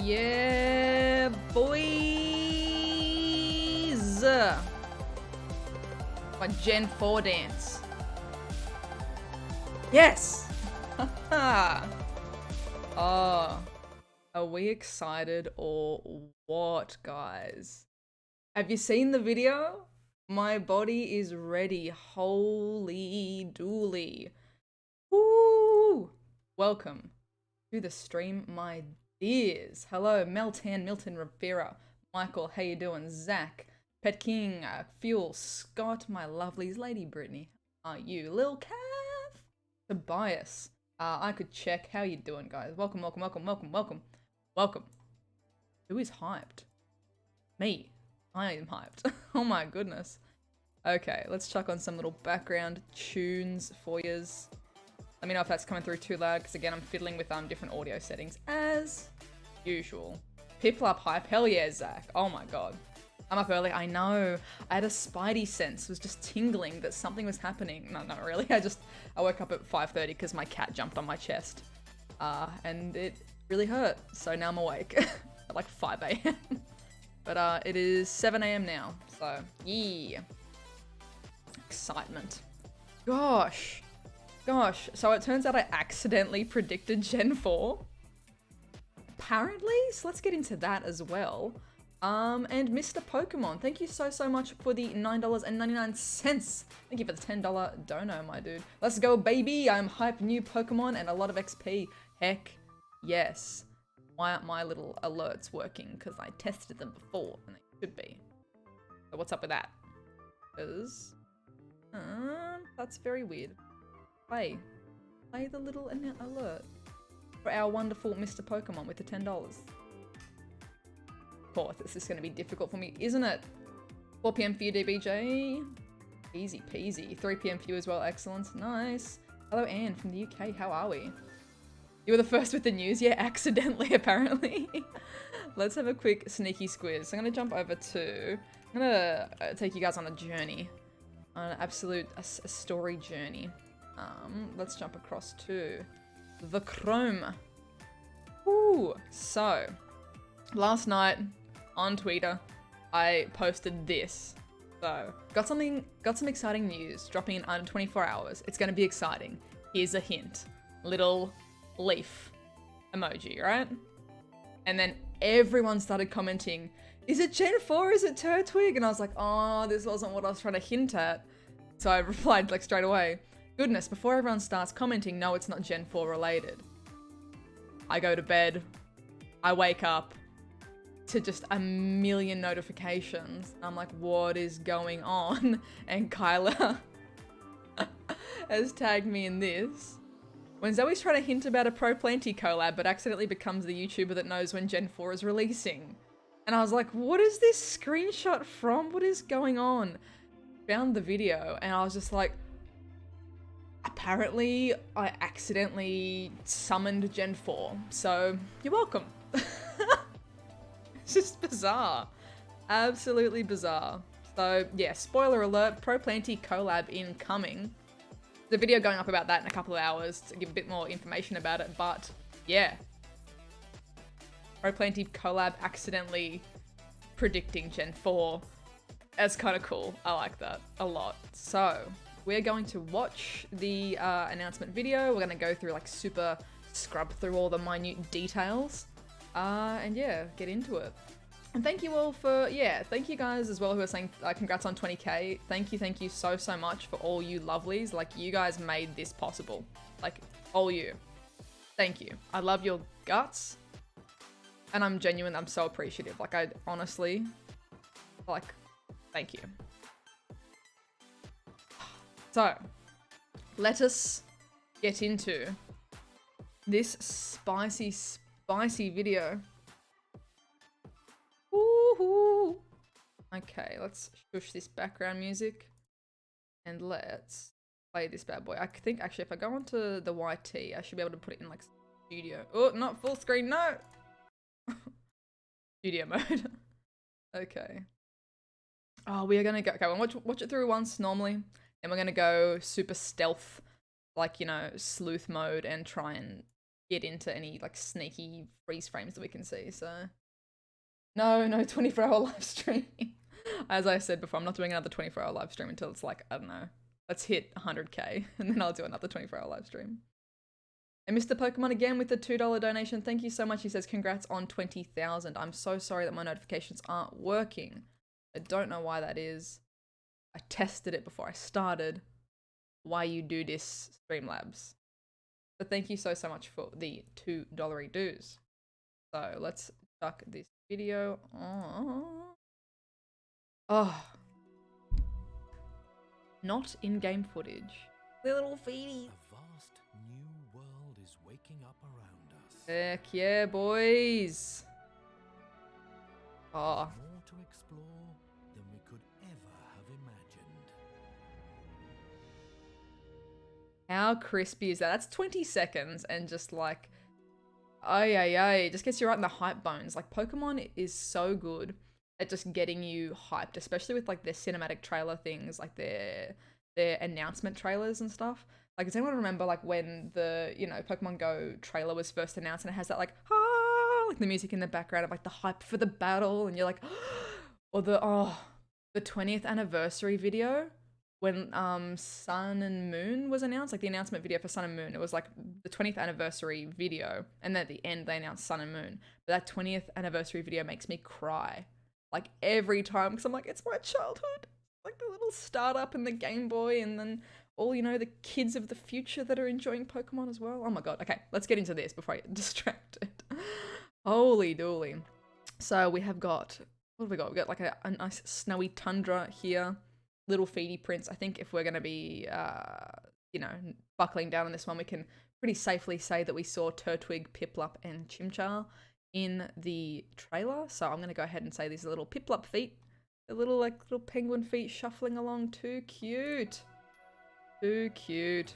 Yeah, boys! My Gen 4 dance. Yes! Oh, are we excited or what, guys? Have you seen the video? My body is ready. Holy dooly. Woo! Welcome to the stream, my dears. Hello, Meltan, Milton Rivera, Michael, how you doing? Zach, Pet King, Fuel, Scott, my lovelies, Lady Brittany, how are you? Lil Calf, Tobias, I could check. How you doing, guys? Welcome, welcome, welcome, welcome, welcome, welcome. Who is hyped? Me. I am hyped. Oh my goodness. Okay, let's chuck on some little background tunes for yous. Let me know if that's coming through too loud, because again, I'm fiddling with different audio settings as usual. Piplup hype, hell yeah, Zach. Oh my god. I'm up early, I know. I had a spidey sense, was just tingling that something was happening. No, not really. I woke up at 5:30 because my cat jumped on my chest. And it really hurt. So now I'm awake at like 5 a.m. But it is 7 a.m. now, so yeah. Excitement. Gosh, so it turns out I accidentally predicted Gen 4. Apparently, so let's get into that as well. And Mr. Pokemon, thank you so much for the $9.99. Thank you for the $10 dono, my dude. Let's go, baby. I'm hype, new Pokemon, and a lot of XP. Heck yes. Why aren't my little alerts working? Because I tested them before, and they should be. So what's up with that? Because that's very weird. Play the little alert for our wonderful Mr. Pokemon with the $10. Of course, this is going to be difficult for me, isn't it? 4 p.m. for you, DBJ. Easy peasy. 3 p.m. for you as well. Excellent. Nice. Hello, Anne from the UK. How are we? You were the first with the news? Yeah, accidentally, apparently. Let's have a quick sneaky squiz. So I'm going to jump over to... I'm going to take you guys on a journey. On an absolute story journey. Let's jump across to the Chrome. Ooh, so last night on Twitter, I posted this. So got some exciting news dropping in under 24 hours. It's gonna be exciting. Here's a hint. Little leaf emoji, right? And then everyone started commenting, is it Gen 4? Is it Turtwig? And I was like, oh, this wasn't what I was trying to hint at. So I replied like straight away. Goodness, before everyone starts commenting, no, it's not Gen 4 related. I go to bed, I wake up to just a million notifications. I'm like, what is going on? And Kyla has tagged me in this. When Zoe's trying to hint about a Pro Planty collab, but accidentally becomes the YouTuber that knows when Gen 4 is releasing. And I was like, what is this screenshot from? What is going on? Found the video and I was just like, apparently I accidentally summoned Gen 4, so you're welcome. It's just bizarre. Absolutely bizarre. So yeah, spoiler alert, Pro Planty collab incoming. The video going up about that in a couple of hours to give a bit more information about it, but yeah. Pro Planty collab accidentally predicting Gen 4. That's kind of cool. I like that a lot. So we're going to watch the announcement video. We're going to go through like super scrub through all the minute details and yeah, get into it. And thank you all for, yeah, thank you guys as well who are saying congrats on 20k. Thank you so much for all you lovelies. Like, you guys made this possible. Like, all you. Thank you. I love your guts. And I'm genuine, I'm so appreciative. Like, I honestly, like, thank you. So, let us get into this spicy video. Woohoo! Okay, let's shush this background music and let's play this bad boy. I think actually if I go onto the YT, I should be able to put it in like studio. Oh, not full screen, no! Studio mode. Okay. Oh, we are gonna go, okay, we'll watch it through once normally, and we're gonna go super stealth, like, you know, sleuth mode and try and get into any like sneaky freeze frames that we can see. So no 24-hour live stream. As I said before, I'm not doing another 24-hour live stream until it's like, I don't know, let's hit 100k and then I'll do another 24-hour live stream. And Mr. Pokemon again with the $2 donation. Thank you so much. He says, congrats on 20,000. I'm so sorry that my notifications aren't working. I don't know why that is. I tested it before I started. Why you do this, Streamlabs. But thank you so much for the $2 dues. So let's duck this video. Oh. Not in-game footage. The little feeties. Heck yeah, boys. Oh. More to explore than we could ever have imagined. How crispy is that? That's 20 seconds and just like, it just gets you right in the hype bones. Like Pokemon is so good at just getting you hyped, especially with like their cinematic trailer things, like their announcement trailers and stuff. Like, does anyone remember like when the, you know, Pokemon GO trailer was first announced and it has that like, like the music in the background of like the hype for the battle and you're like, or the 20th anniversary video when Sun and Moon was announced, like the announcement video for Sun and Moon. It was like the 20th anniversary video and then at the end they announced Sun and Moon. But that 20th anniversary video makes me cry like every time because I'm like, it's my childhood. Like the little startup and the Game Boy and then all, you know, the kids of the future that are enjoying Pokemon as well. Oh my god. Okay, let's get into this before I get distracted. Holy dooly. So we have got, what have we got? We've got like a nice snowy tundra here. Little feedy prints. I think if we're going to be, you know, buckling down on this one, we can pretty safely say that we saw Turtwig, Piplup, and Chimchar in the trailer. So I'm going to go ahead and say these are little Piplup feet. The little, like, little penguin feet shuffling along. Too cute. Too cute.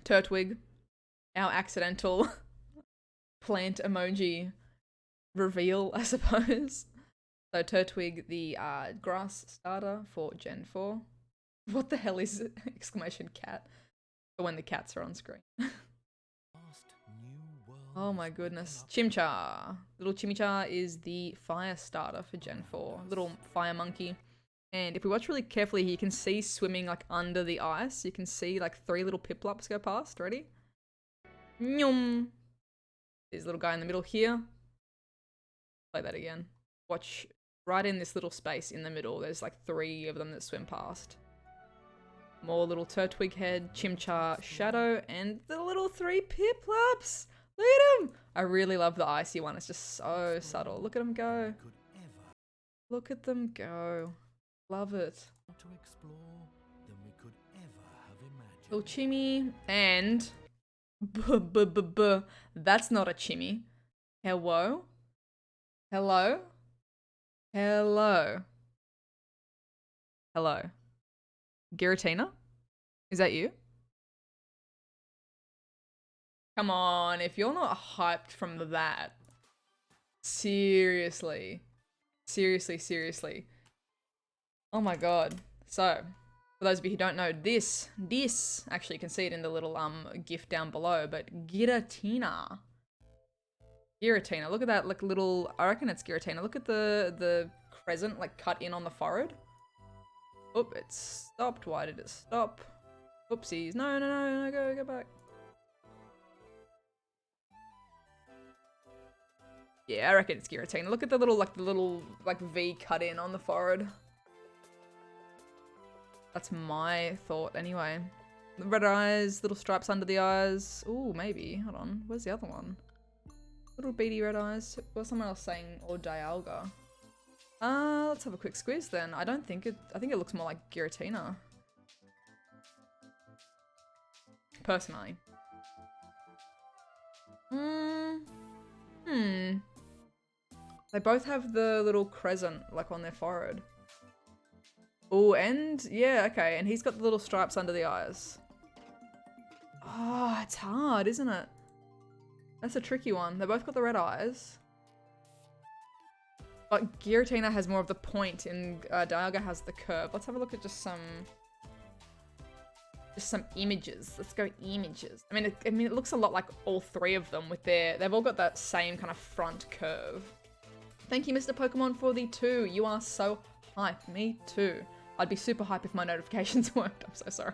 Turtwig, our accidental plant emoji reveal, I suppose. So Turtwig, the grass starter for Gen 4. What the hell is it? Exclamation cat. For when the cats are on screen. Oh my goodness. Chimchar. Little Chimchar is the fire starter for Gen 4. Little fire monkey. And if we watch really carefully, you can see swimming like under the ice. You can see like 3 little Piplups go past. Ready? Nyum. There's a little guy in the middle here. Play that again. Watch right in this little space in the middle. There's like 3 of them that swim past. More little Turtwig head, Chimchar, Shadow, and the little 3 Piplups. Look at him! I really love the icy one. It's just so subtle. Look at them go. Look at them go. Love it. Little Chimmy and that's not a Chimmy. Hello? Hello? Hello? Hello? Giratina? Is that you? Come on, if you're not hyped from that. Seriously. Seriously. Oh my god. So, for those of you who don't know, this, actually you can see it in the little GIF down below, but Giratina. Giratina, look at that like little, I reckon it's Giratina. Look at the crescent like cut in on the forehead. Oop, it stopped. Why did it stop? Oopsies. No, go back. Yeah, I reckon it's Giratina. Look at the little V cut in on the forehead. That's my thought anyway. The red eyes, little stripes under the eyes. Ooh, maybe. Hold on. Where's the other one? Little beady red eyes. What was someone else saying? Or Dialga. Let's have a quick squeeze then. I think it looks more like Giratina. Personally. They both have the little crescent like on their forehead. Oh, and yeah, okay. And he's got the little stripes under the eyes. Oh, it's hard, isn't it? That's a tricky one. They both got the red eyes. But Giratina has more of the point and Dialga has the curve. Let's have a look at just just some images. Let's go images. I mean, it looks a lot like all three of them with they've all got that same kind of front curve. Thank you, Mr. Pokemon, for the 2. You are so hype. Me too. I'd be super hype if my notifications worked. I'm so sorry.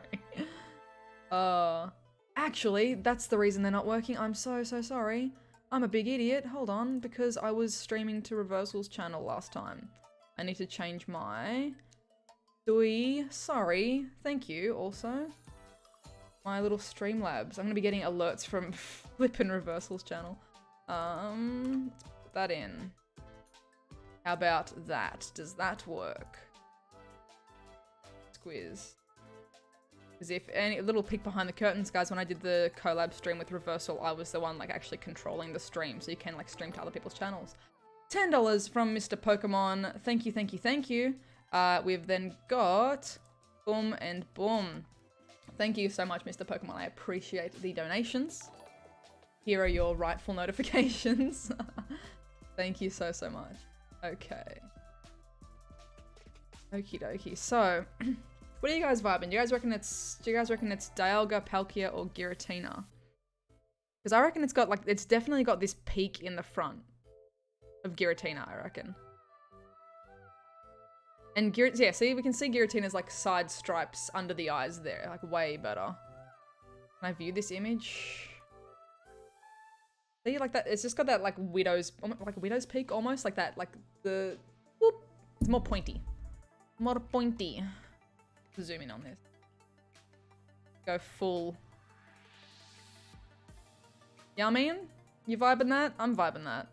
Actually, that's the reason they're not working. I'm so sorry. I'm a big idiot. Hold on, because I was streaming to Reversal's channel last time. I need to change my... Sorry. Thank you, also. My little Streamlabs. I'm going to be getting alerts from flippin' Reversal's channel. Let's put that in. How about that? Does that work? Squiz. Because if any little peek behind the curtains, guys, when I did the collab stream with Reversal, I was the one like actually controlling the stream, so you can like stream to other people's channels. $10 from Mr. Pokemon. Thank you, thank you, thank you. We've then got boom and boom. Thank you so much, Mr. Pokemon. I appreciate the donations. Here are your rightful notifications. Thank you so much. Okay. Okie dokie. So, what are you guys vibing? Do you guys reckon it's Dialga, Palkia, or Giratina? Because I reckon it's definitely got this peak in the front of Giratina, I reckon. And yeah, see, we can see Giratina's like side stripes under the eyes there, like way better. Can I view this image? See, like that, it's just got that like widow's peak almost, like that, like the, whoop, it's more pointy. More pointy. Zoom in on this. Go full. Yeah, I mean, you vibing that? I'm vibing that.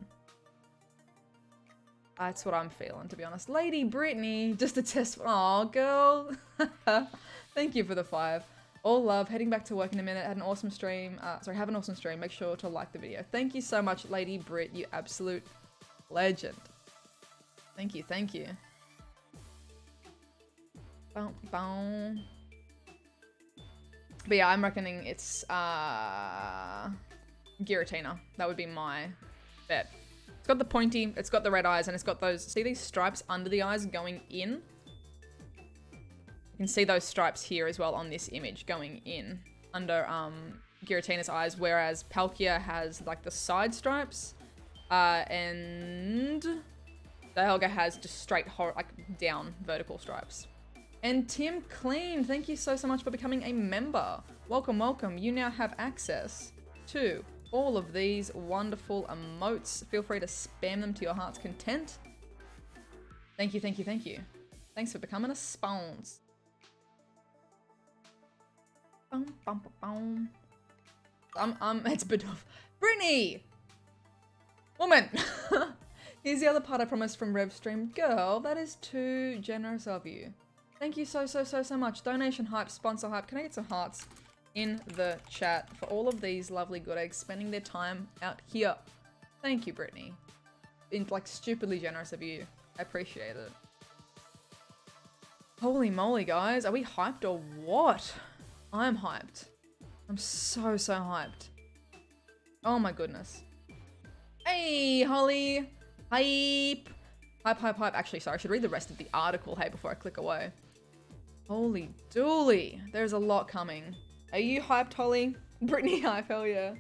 That's what I'm feeling, to be honest. Lady Brittany, just a test. Aw, girl. Thank you for the 5. All love. Heading back to work in a minute. Had an awesome stream. Have an awesome stream. Make sure to like the video. Thank you so much, Lady Brit. You absolute legend. Thank you. Thank you. Boom, boom. But yeah, I'm reckoning it's Giratina. That would be my bet. It's got the pointy, it's got the red eyes, and it's got those, see these stripes under the eyes going in? You can see those stripes here as well on this image going in under Giratina's eyes, whereas Palkia has like the side stripes, and Dialga has just straight like down vertical stripes. And Tim Clean, thank you so much for becoming a member. Welcome, welcome. You now have access to all of these wonderful emotes. Feel free to spam them to your heart's content. Thank you, thank you, thank you. Thanks for becoming a spawns. It's Badoof. Brittany! Woman! Here's the other part I promised from RevStream. Girl, that is too generous of you. Thank you so much. Donation hype, sponsor hype. Can I get some hearts in the chat for all of these lovely good eggs spending their time out here? Thank you, Brittany. It's like stupidly generous of you. I appreciate it. Holy moly, guys. Are we hyped or what? I'm hyped. I'm so hyped. Oh my goodness. Hey, Holly. Hype. Hype. Actually, sorry, I should read the rest of the article, hey, before I click away. Holy dooly. There's a lot coming. Are you hyped, Holly? Brittany hype, hell yeah.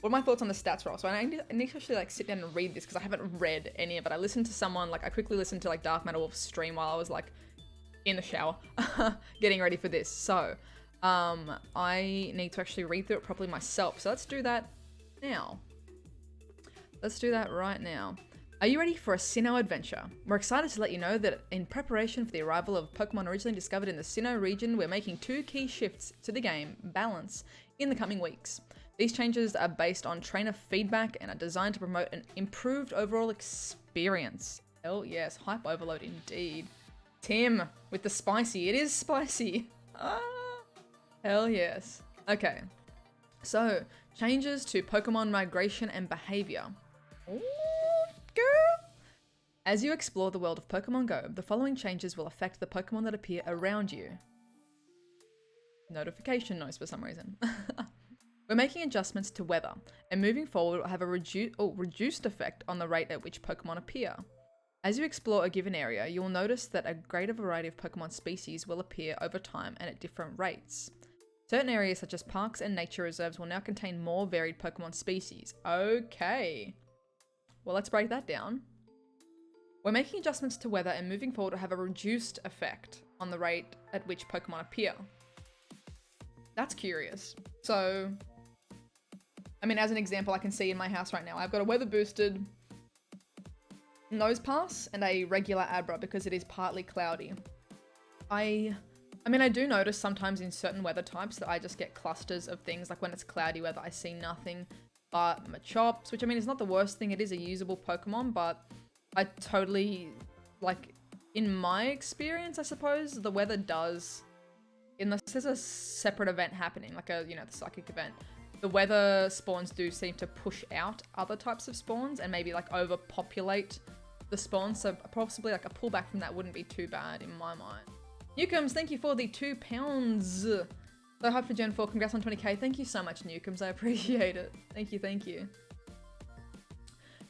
What are my thoughts on the stats roll? So I need to actually like sit down and read this because I haven't read any of it. I listened to someone, like I quickly listened to like Dark Matter Wolf's stream while I was like in the shower getting ready for this. So I need to actually read through it properly myself. So let's do that now. Let's do that right now. Are you ready for a Sinnoh adventure? We're excited to let you know that in preparation for the arrival of Pokemon originally discovered in the Sinnoh region, we're making 2 key shifts to the game, Balance, in the coming weeks. These changes are based on trainer feedback and are designed to promote an improved overall experience. Hell yes, hype overload indeed. Tim, with the spicy. It is spicy. Hell yes. Okay, so changes to Pokemon migration and behavior. Ooh. Girl. As you explore the world of Pokemon GO, the following changes will affect the Pokemon that appear around you. Notification noise for some reason. We're making adjustments to weather, and moving forward will have a reduced effect on the rate at which Pokemon appear. As you explore a given area, you will notice that a greater variety of Pokemon species will appear over time and at different rates. Certain areas such as parks and nature reserves will now contain more varied Pokemon species. Okay. Well, let's break that down. We're making adjustments to weather and moving forward will have a reduced effect on the rate at which Pokemon appear. That's curious. So, I mean, as an example, I can see in my house right now, I've got a weather boosted Nosepass and a regular Abra because it is partly cloudy. I mean, I do notice sometimes in certain weather types that I just get clusters of things. Like when it's cloudy weather, I see nothing but Machops, which I mean, is not the worst thing. It is a usable Pokemon, but I totally, like, in my experience, I suppose, the weather does, unless there's a separate event happening, like a, you know, the psychic event, the weather spawns do seem to push out other types of spawns and maybe like overpopulate the spawns. So possibly like a pullback from that wouldn't be too bad in my mind. Newcombs, thank you for the £2. So hype for Gen 4, congrats on 20k. Thank you so much, Newcombs, I appreciate it. Thank you, thank you.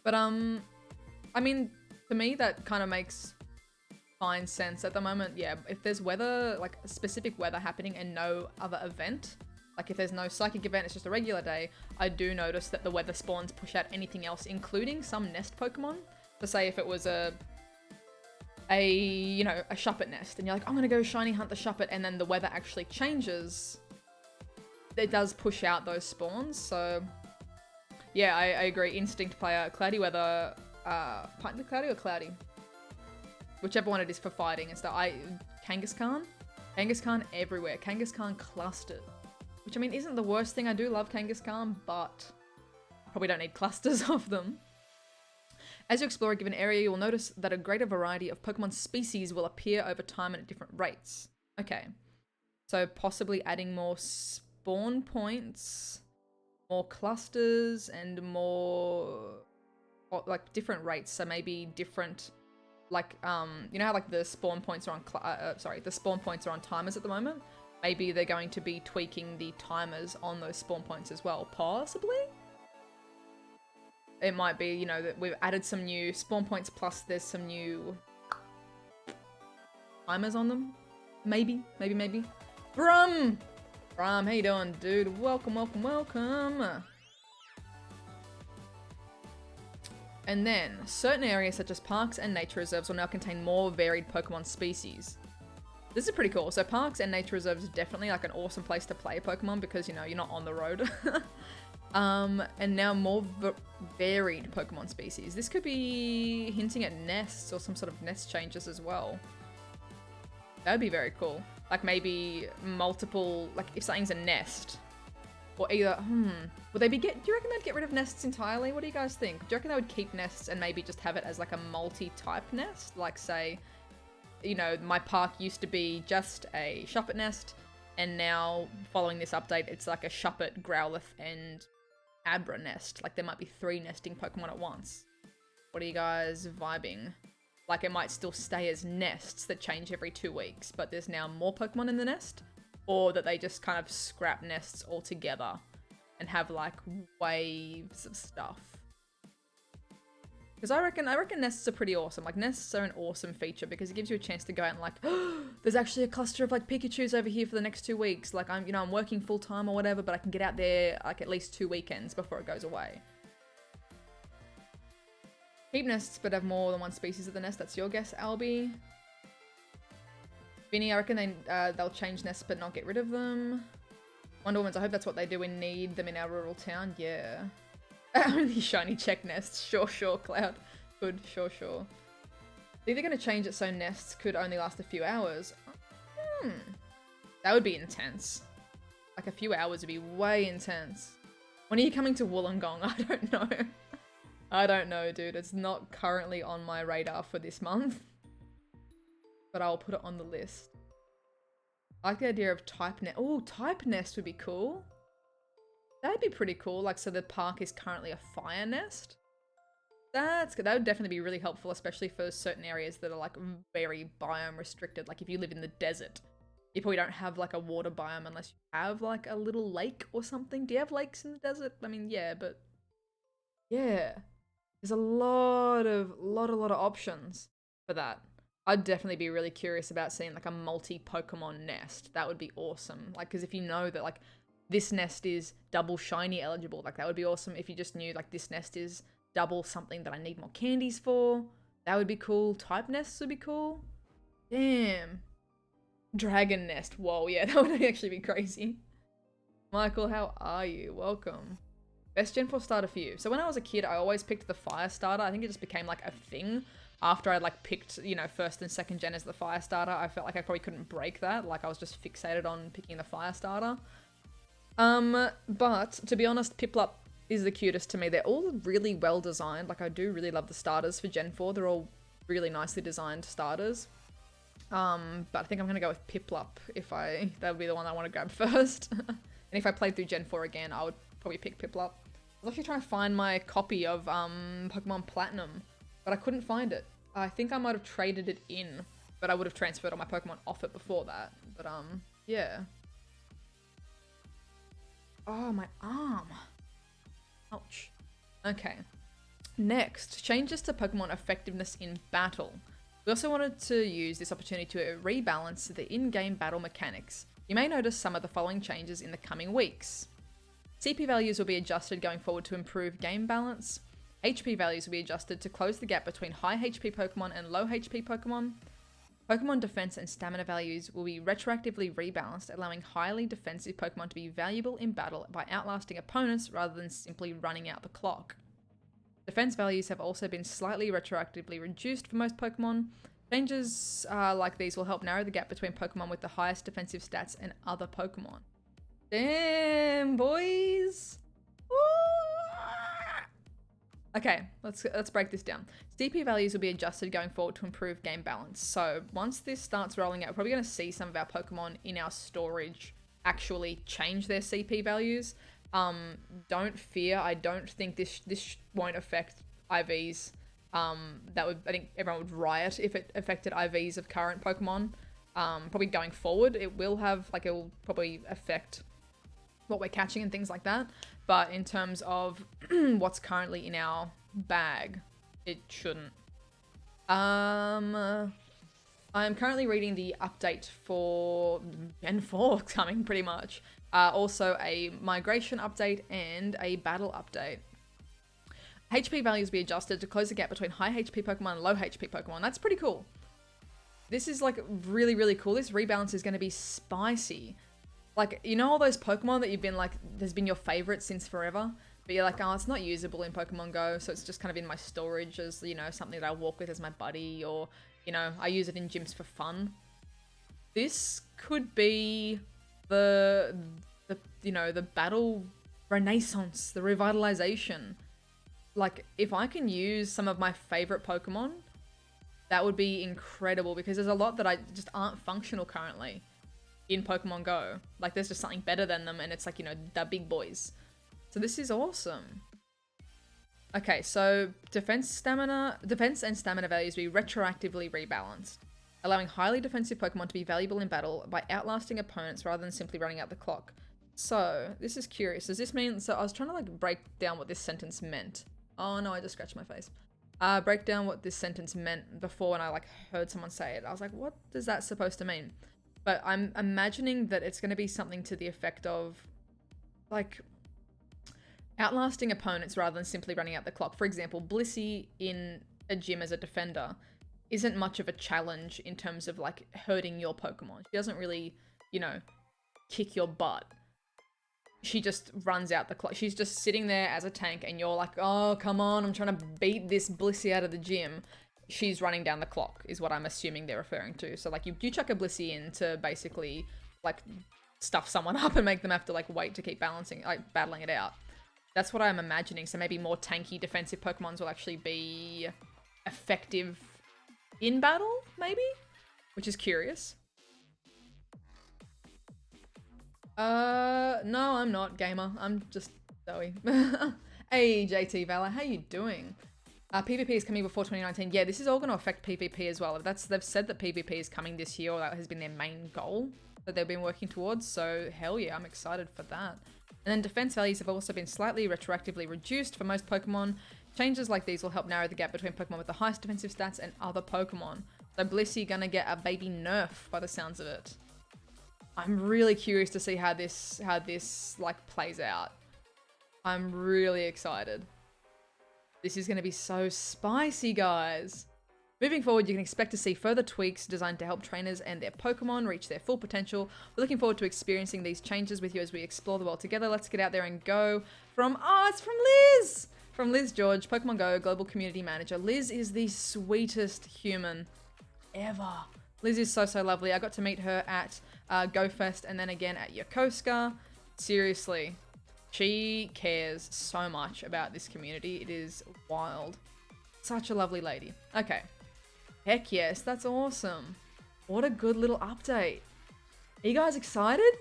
But I mean, to me that kind of makes fine sense at the moment. Yeah, if there's weather, like specific weather happening and no other event, like if there's no psychic event, it's just a regular day, I do notice that the weather spawns push out anything else, including some nest Pokemon. So say if it was a you know, a Shuppet nest and you're like, I'm gonna go shiny hunt the Shuppet, and then the weather actually changes, it does push out those spawns. So yeah, I agree. Instinct player, cloudy weather, partly cloudy or cloudy? Whichever one it is for fighting and stuff. Kangaskhan everywhere. Kangaskhan clustered. Which I mean isn't the worst thing. I do love Kangaskhan, but I probably don't need clusters of them. As you explore a given area, you will notice that a greater variety of Pokemon species will appear over time and at different rates. Okay. So possibly adding more spawn points, more clusters, and more, like, different rates. So maybe different, like, you know how, like, the spawn points are on, the spawn points are on timers at the moment? Maybe they're going to be tweaking the timers on those spawn points as well, possibly? It might be, you know, that we've added some new spawn points plus there's some new timers on them. Maybe. Brum, how you doing, dude? Welcome. And then, certain areas such as parks and nature reserves will now contain more varied Pokemon species. This is pretty cool. So parks and nature reserves is definitely like an awesome place to play Pokemon because, you know, you're not on the road. And now more varied Pokemon species. This could be hinting at nests or some sort of nest changes as well. That would be very cool. Like maybe multiple, like if something's a nest, or either, would they be do you reckon they'd get rid of nests entirely? What do you guys think? Do you reckon they would keep nests and maybe just have it as like a multi-type nest? Like say, you know, my park used to be just a Shuppet nest, and now following this update, it's like a Shuppet, Growlithe, and Abra nest. Like there might be 3 nesting Pokemon at once. What are you guys vibing? Like it might still stay as nests that change every 2 weeks, but there's now more Pokemon in the nest, or that they just kind of scrap nests altogether and have like waves of stuff. Because I reckon nests are pretty awesome. Like nests are an awesome feature because it gives you a chance to go out and like, oh, there's actually a cluster of like Pikachus over here for the next 2 weeks. Like I'm working full time or whatever, but I can get out there like at least 2 weekends before it goes away. Keep nests, but have more than one species of the nest. That's your guess, Albie. Vinny, I reckon they'll change nests but not get rid of them. Wonder Woman's, I hope that's what they do. We need them in our rural town. Yeah. Only shiny check nests. Sure, Cloud. Good, sure. They're either going to change it so nests could only last a few hours. That would be intense. Like a few hours would be way intense. When are you coming to Wollongong? I don't know, dude. It's not currently on my radar for this month. But I'll put it on the list. I like the idea of type nest. Oh, type nest would be cool. That'd be pretty cool. Like, so the park is currently a fire nest. That's good. That would definitely be really helpful, especially for certain areas that are like very biome restricted. Like if you live in the desert, you probably don't have like a water biome unless you have like a little lake or something. Do you have lakes in the desert? I mean, yeah, but yeah, there's a lot of options for that. I'd definitely be really curious about seeing like a multi-Pokemon nest. That would be awesome. Like, because if you know that like this nest is double shiny eligible, like that would be awesome. If you just knew like this nest is double something that I need more candies for, that would be cool. Type nests would be cool. Damn. Dragon nest. Whoa, yeah, that would actually be crazy. Michael, how are you? Welcome. Best Gen 4 starter for you. So when I was a kid, I always picked the fire starter. I think it just became like a thing after I like picked, you know, first and second gen as the fire starter. I felt like I probably couldn't break that. Like I was just fixated on picking the fire starter. But to be honest, Piplup is the cutest to me. They're all really well designed. Like I do really love the starters for Gen 4. They're all really nicely designed starters. But I think I'm gonna go with Piplup that would be the one I want to grab first. And if I played through Gen 4 again, I would probably pick Piplup. I was actually trying to find my copy of Pokemon Platinum, but I couldn't find it. I think I might have traded it in, but I would have transferred all my Pokemon off it before that. But yeah. Oh, my arm. Ouch. Okay. Next, changes to Pokemon effectiveness in battle. We also wanted to use this opportunity to rebalance the in-game battle mechanics. You may notice some of the following changes in the coming weeks. CP values will be adjusted going forward to improve game balance. HP values will be adjusted to close the gap between high HP Pokemon and low HP Pokemon. Pokemon defense and stamina values will be retroactively rebalanced, allowing highly defensive Pokemon to be valuable in battle by outlasting opponents rather than simply running out the clock. Defense values have also been slightly retroactively reduced for most Pokemon. Changes like these will help narrow the gap between Pokemon with the highest defensive stats and other Pokemon. Damn, boys! Woo! Okay, let's break this down. CP values will be adjusted going forward to improve game balance. So once this starts rolling out, we're probably going to see some of our Pokemon in our storage actually change their CP values. Don't fear. I don't think this won't affect IVs. I think everyone would riot if it affected IVs of current Pokemon. Probably going forward, it will probably affect what we're catching and things like that. But in terms of what's currently in our bag, it shouldn't. I'm currently reading the update for Gen 4 coming pretty much. Also a migration update and a battle update. HP values will be adjusted to close the gap between high HP Pokemon and low HP Pokemon. That's pretty cool. This is like really, really cool. This rebalance is going to be spicy. Like, you know all those Pokemon that you've been like, there's been your favorite since forever, but you're like, oh, it's not usable in Pokemon Go, so it's just kind of in my storage as, you know, something that I walk with as my buddy, or, you know, I use it in gyms for fun. This could be the battle renaissance, the revitalization. Like, if I can use some of my favorite Pokemon, that would be incredible, because there's a lot that just aren't functional currently in Pokemon Go. Like, there's just something better than them, and it's like, you know, the big boys. So this is awesome. Okay, so defense and stamina values will be retroactively rebalanced, allowing highly defensive Pokemon to be valuable in battle by outlasting opponents rather than simply running out the clock. So, this is curious. Does this mean... So, I was trying to, like, break down what this sentence meant. Oh, no, I just scratched my face. Break down what this sentence meant before when I, like, heard someone say it. I was like, what is that supposed to mean? But I'm imagining that it's going to be something to the effect of, like, outlasting opponents rather than simply running out the clock. For example, Blissey in a gym as a defender isn't much of a challenge in terms of, like, hurting your Pokemon. She doesn't really, you know, kick your butt. She just runs out the clock. She's just sitting there as a tank, and you're like, oh, come on, I'm trying to beat this Blissey out of the gym. She's running down the clock, is what I'm assuming they're referring to. So, like, you chuck a Blissey in to basically, like, stuff someone up and make them have to, like, wait to keep battling it out. That's what I'm imagining. So maybe more tanky defensive Pokemons will actually be effective in battle, maybe? Which is curious. No, I'm not, gamer. I'm just Zoe. Hey, JT Valor, how you doing? PvP is coming before 2019. Yeah, this is all going to affect PvP as well. They've said that PvP is coming this year, or that has been their main goal that they've been working towards. So hell yeah, I'm excited for that. And then defense values have also been slightly retroactively reduced for most Pokemon. Changes like these will help narrow the gap between Pokemon with the highest defensive stats and other Pokemon. So Blissey gonna get a baby nerf by the sounds of it. I'm really curious to see how this like plays out. I'm really excited. This is gonna be so spicy, guys. Moving forward, you can expect to see further tweaks designed to help trainers and their Pokemon reach their full potential. We're looking forward to experiencing these changes with you as we explore the world together. Let's get out there and go. It's from Liz! From Liz George, Pokemon GO Global Community Manager. Liz is the sweetest human ever. Liz is so, so lovely. I got to meet her at GoFest and then again at Yokosuka. Seriously, she cares so much about this community. It is wild. Such a lovely lady. Okay. Heck yes, that's awesome. What a good little update. Are you guys excited?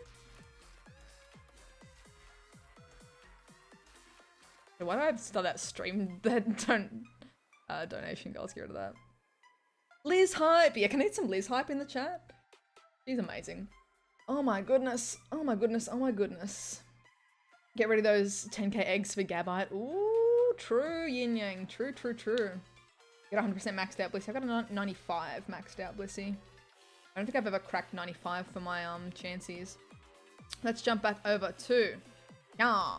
Why do I start that stream that donation goals? Get rid of that. Liz hype. Yeah, can I get some Liz hype in the chat? She's amazing. Oh my goodness. Oh my goodness. Oh my goodness. Get rid of those 10k eggs for Gabite. Ooh, true yin yang. True, true, true. Get 100% maxed out Blissey. I've got a 95 maxed out Blissey. I don't think I've ever cracked 95 for my chances. Let's jump back over to yeah.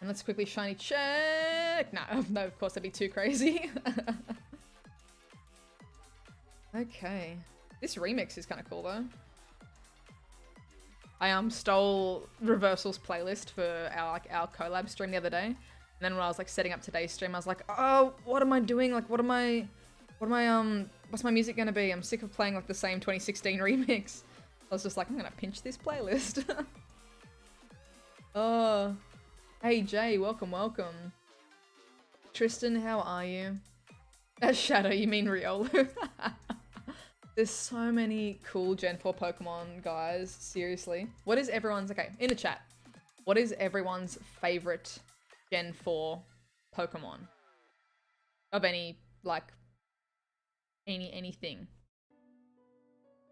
And let's quickly shiny check. No, of course that'd be too crazy. Okay. This remix is kind of cool though. I stole Reversal's playlist for our collab stream the other day. And then when I was like setting up today's stream, I was like, oh, what am I doing? Like, what's my music gonna be? I'm sick of playing like the same 2016 remix. I was just like, I'm gonna pinch this playlist. Oh, hey Jay, welcome, welcome. Tristan, how are you? Shadow, you mean Riolu? There's so many cool Gen 4 Pokemon, guys. Seriously. What is everyone's, okay, in the chat, what is everyone's favorite Gen 4 Pokemon? Of any, like, anything.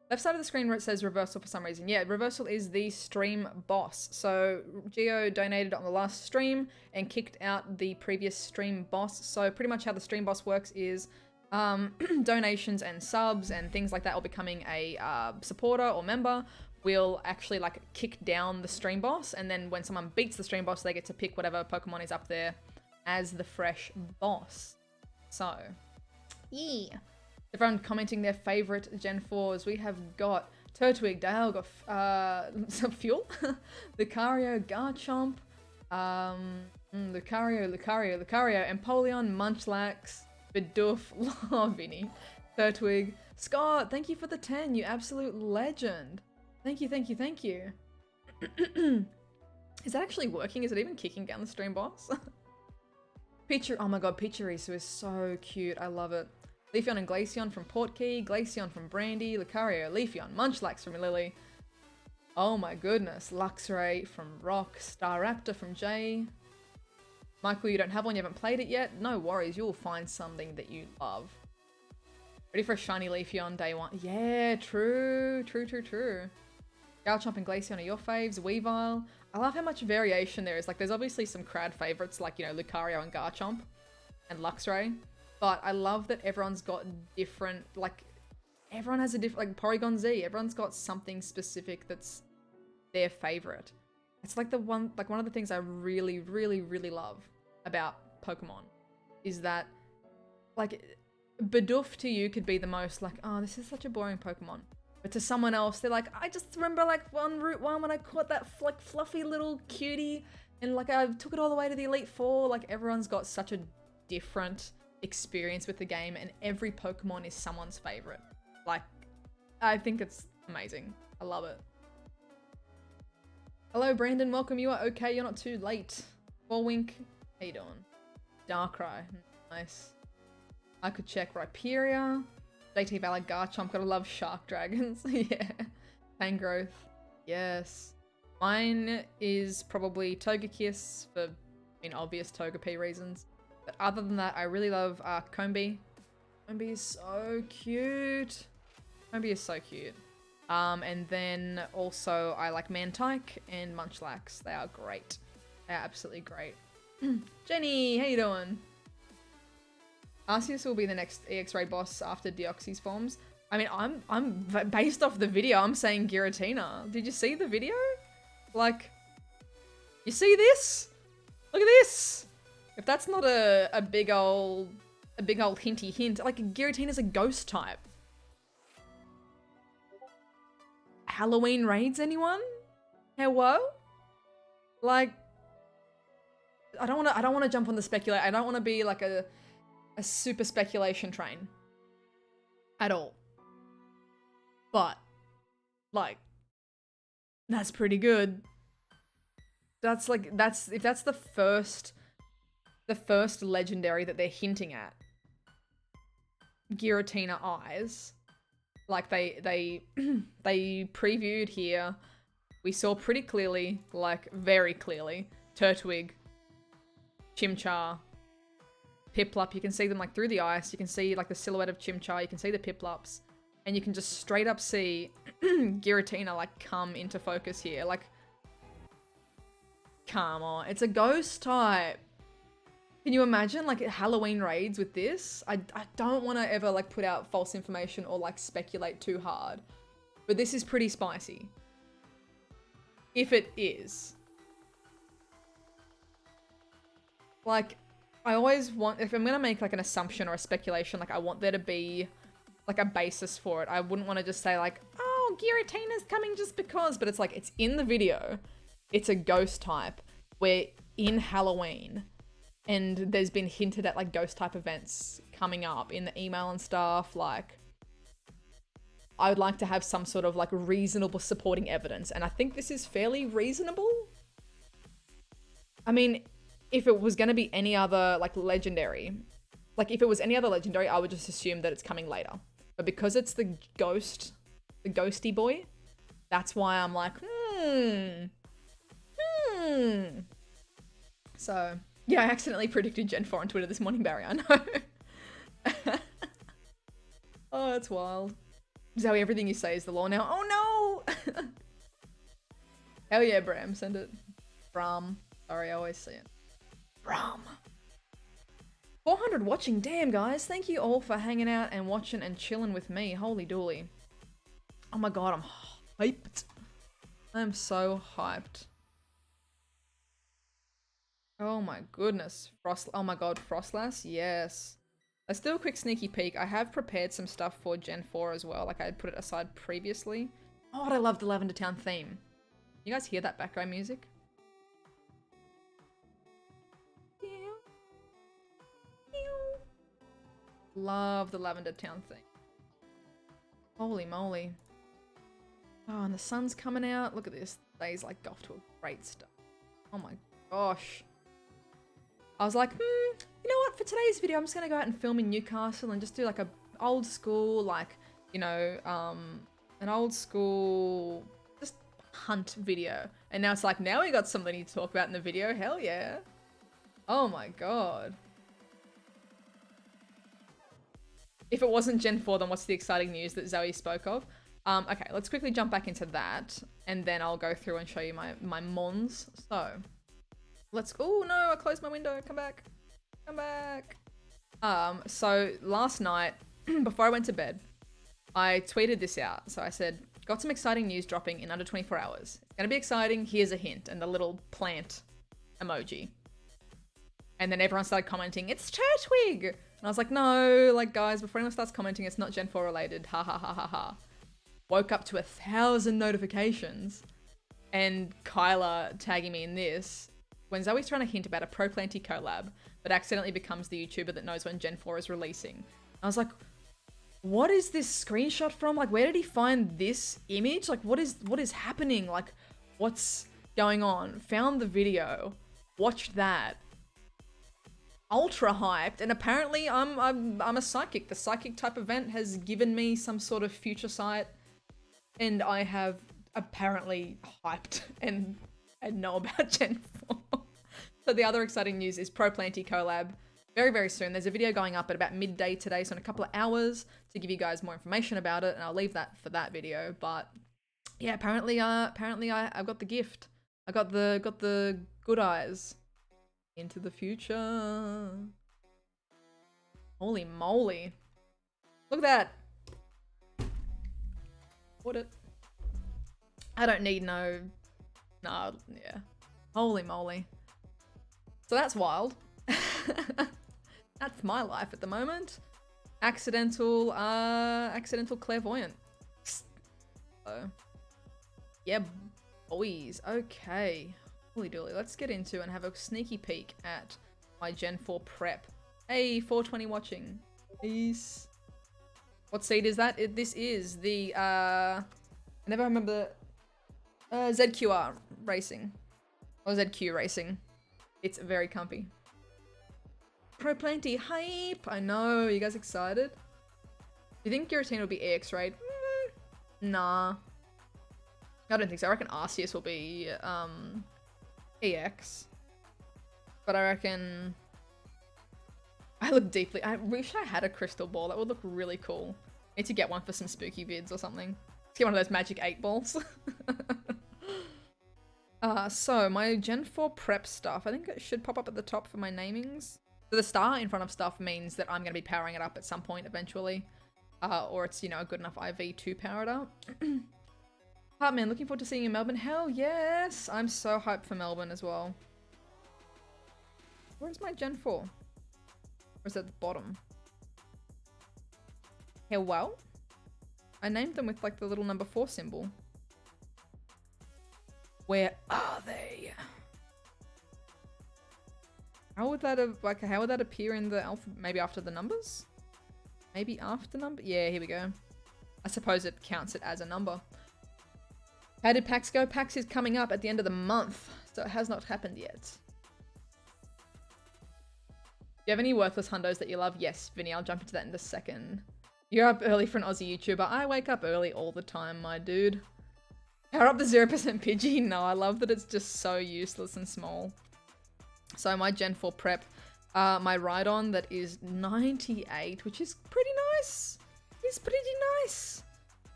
Left side of the screen where it says Reversal for some reason. Yeah, Reversal is the stream boss. So Geo donated on the last stream and kicked out the previous stream boss. So pretty much how the stream boss works is donations and subs and things like that, or becoming a supporter or member, will actually like kick down the stream boss, and then when someone beats the stream boss, they get to pick whatever Pokemon is up there as the fresh boss. So yeah, everyone commenting their favorite Gen 4s. We have got Turtwig, Dale, got Fuel, Lucario, Garchomp, Lucario, Empoleon, Munchlax, Bidoof, Vinny, Turtwig, Scott, thank you for the 10, you absolute legend. Thank you, thank you, thank you. Is that actually working? Is it even kicking down the stream boss? Oh my god, Pachirisu is so cute. I love it. Leafeon and Glaceon from Portkey, Glaceon from Brandy, Lucario, Leafeon, Munchlax from Lily. Oh my goodness. Luxray from Rock, Staraptor from Jay. Michael, you don't have one, you haven't played it yet? No worries, you'll find something that you love. Ready for a shiny Leafeon day one? Yeah, true, true, true, true. Garchomp and Glaceon are your faves. Weavile. I love how much variation there is. Like, there's obviously some crowd favorites like, you know, Lucario and Garchomp and Luxray. But I love that everyone's got different, like, everyone has a different, like, Porygon Z. Everyone's got something specific that's their favorite. It's like one of the things I really, really, really love about Pokemon is that, like, Bidoof to you could be the most like, oh, this is such a boring Pokemon. But to someone else, they're like, I just remember like on Route 1 when I caught that like fluffy little cutie and like I took it all the way to the Elite Four. Like, everyone's got such a different experience with the game, and every Pokemon is someone's favorite. Like, I think it's amazing. I love it. Hello, Brandon. Welcome. You are okay. You're not too late. Wink. How you doing? Darkrai. Nice. I could check Rhyperior. JT Valor, Garchomp. Gotta love Shark Dragons. Yeah. Tangrowth. Yes. Mine is probably Togekiss for, obvious Togepi reasons. But other than that, I really love Combee. Combee is so cute. Combee is so cute. And then also I like Mantike and Munchlax. They are great. They are absolutely great. Jenny, how you doing? Arceus will be the next EX raid boss after Deoxys forms. I mean, I'm based off the video, I'm saying Giratina. Did you see the video? Like, you see this? Look at this. If that's not a big old hinty hint, like Giratina's a ghost type. Halloween raids, anyone? Hello? Like, I don't want to jump on the speculate. I don't want to be like a super speculation train at all. But like, that's pretty good. That's like, if that's the first legendary that they're hinting at, Giratina eyes, like they previewed here. We saw pretty clearly, like very clearly, Turtwig, Chimchar, Piplup. You can see them like through the ice. You can see like the silhouette of Chimchar. You can see the Piplups, and you can just straight up see Giratina like come into focus here. Like, come on, it's a ghost type. Can you imagine like Halloween raids with this? I don't want to ever like put out false information or like speculate too hard, but this is pretty spicy. If it is. Like, I always want, if I'm gonna make like an assumption or a speculation, like I want there to be like a basis for it. I wouldn't want to just say like, oh, Giratina's coming just because, but it's like, it's in the video. It's a ghost type. We're in Halloween. And there's been hinted at like ghost type events coming up in the email and stuff. Like, I would like to have some sort of like reasonable supporting evidence. And I think this is fairly reasonable. I mean, if it was going to be any other like legendary, like if it was any other legendary, I would just assume that it's coming later. But because it's the ghosty boy, that's why I'm like, So, yeah, I accidentally predicted Gen 4 on Twitter this morning, Barry, I know. Oh, that's wild. Zoe, everything you say is the law now. Oh no! Hell yeah, Bram, send it. Bram. Sorry, I always say it. Bram. 400 watching, damn guys. Thank you all for hanging out and watching and chilling with me. Holy dooly. Oh my god, I'm hyped. I'm so hyped. Oh my goodness. Oh my god, Frostlass? Yes. Let's do a quick sneaky peek. I have prepared some stuff for Gen 4 as well. Like I had put it aside previously. Oh, I love the Lavender Town theme. You guys hear that background music? Love the Lavender Town theme. Holy moly. Oh, and the sun's coming out. Look at this. Day's like off to a great start. Oh my gosh. I was like, you know what? For today's video, I'm just gonna go out and film in Newcastle and just do like a old school, like, you know, an old school just hunt video. And now it's like, now we got something to talk about in the video. Hell yeah. Oh my god. If it wasn't Gen 4, then what's the exciting news that Zoe spoke of? Okay, let's quickly jump back into that, and then I'll go through and show you my mons. So, let's, oh no, I closed my window, come back. Come back. So last night, before I went to bed, I tweeted this out. So I said, got some exciting news dropping in under 24 hours. It's gonna be exciting, here's a hint, and the little plant emoji. And then everyone started commenting, it's Turtwig! And I was like, no, like guys, before anyone starts commenting, it's not Gen 4 related, ha ha ha ha ha. Woke up to 1,000 notifications and Kyla tagging me in this when Zoe's trying to hint about a Pro Planty collab, but accidentally becomes the YouTuber that knows when Gen 4 is releasing. I was like, what is this screenshot from? Like, where did he find this image? Like, what is happening? Like, what's going on? Found the video, watched that. Ultra hyped, and apparently I'm a psychic. The psychic type event has given me some sort of future sight, and I have apparently hyped and know about Gen 4. So the other exciting news is Pro Planty collab very, very soon. There's a video going up at about midday today, so in a couple of hours to give you guys more information about it, and I'll leave that for that video. But yeah, apparently I've got the gift. I got the good eyes into the future. Holy moly. Look at that. What it? I don't need no... Nah, yeah. Holy moly. So that's wild. That's my life at the moment. Accidental clairvoyant. Oh. Yeah, boys. Okay. Holy dooly. Let's get into and have a sneaky peek at my Gen 4 prep. Hey, 420 watching. Peace. What seed is that? This is the, I never remember, ZQR Racing. Or ZQ Racing. It's very comfy. Pro Plenty hype! I know, you guys excited? Do you think Giratina will be EX raid? Nah. I don't think so. I reckon Arceus will be, EX. But I reckon... I wish I had a crystal ball. That would look really cool. Need to get one for some spooky vids or something. Let's get one of those magic 8 balls. So my Gen 4 prep stuff, I think it should pop up at the top for my namings. So the star in front of stuff means that I'm going to be powering it up at some point eventually. Or it's, you know, a good enough IV to power it up. Heartman, looking forward to seeing you in Melbourne. Hell yes! I'm so hyped for Melbourne as well. Where's my Gen 4? Or is it at the bottom? Hell well. I named them with like the little number 4 symbol. Where are they? How would that have, like, how would that appear in the alphabet? Maybe after the numbers? Maybe after number? Yeah, here we go. I suppose it counts it as a number. How did PAX go? PAX is coming up at the end of the month, so it has not happened yet. Do you have any worthless hundos that you love? Yes, Vinny, I'll jump into that in a second. You're up early for an Aussie YouTuber. I wake up early all the time, my dude. Power up the 0% Pidgey? No, I love that it's just so useless and small. So my Gen 4 prep, my Rhydon that is 98, which is pretty nice. It's pretty nice.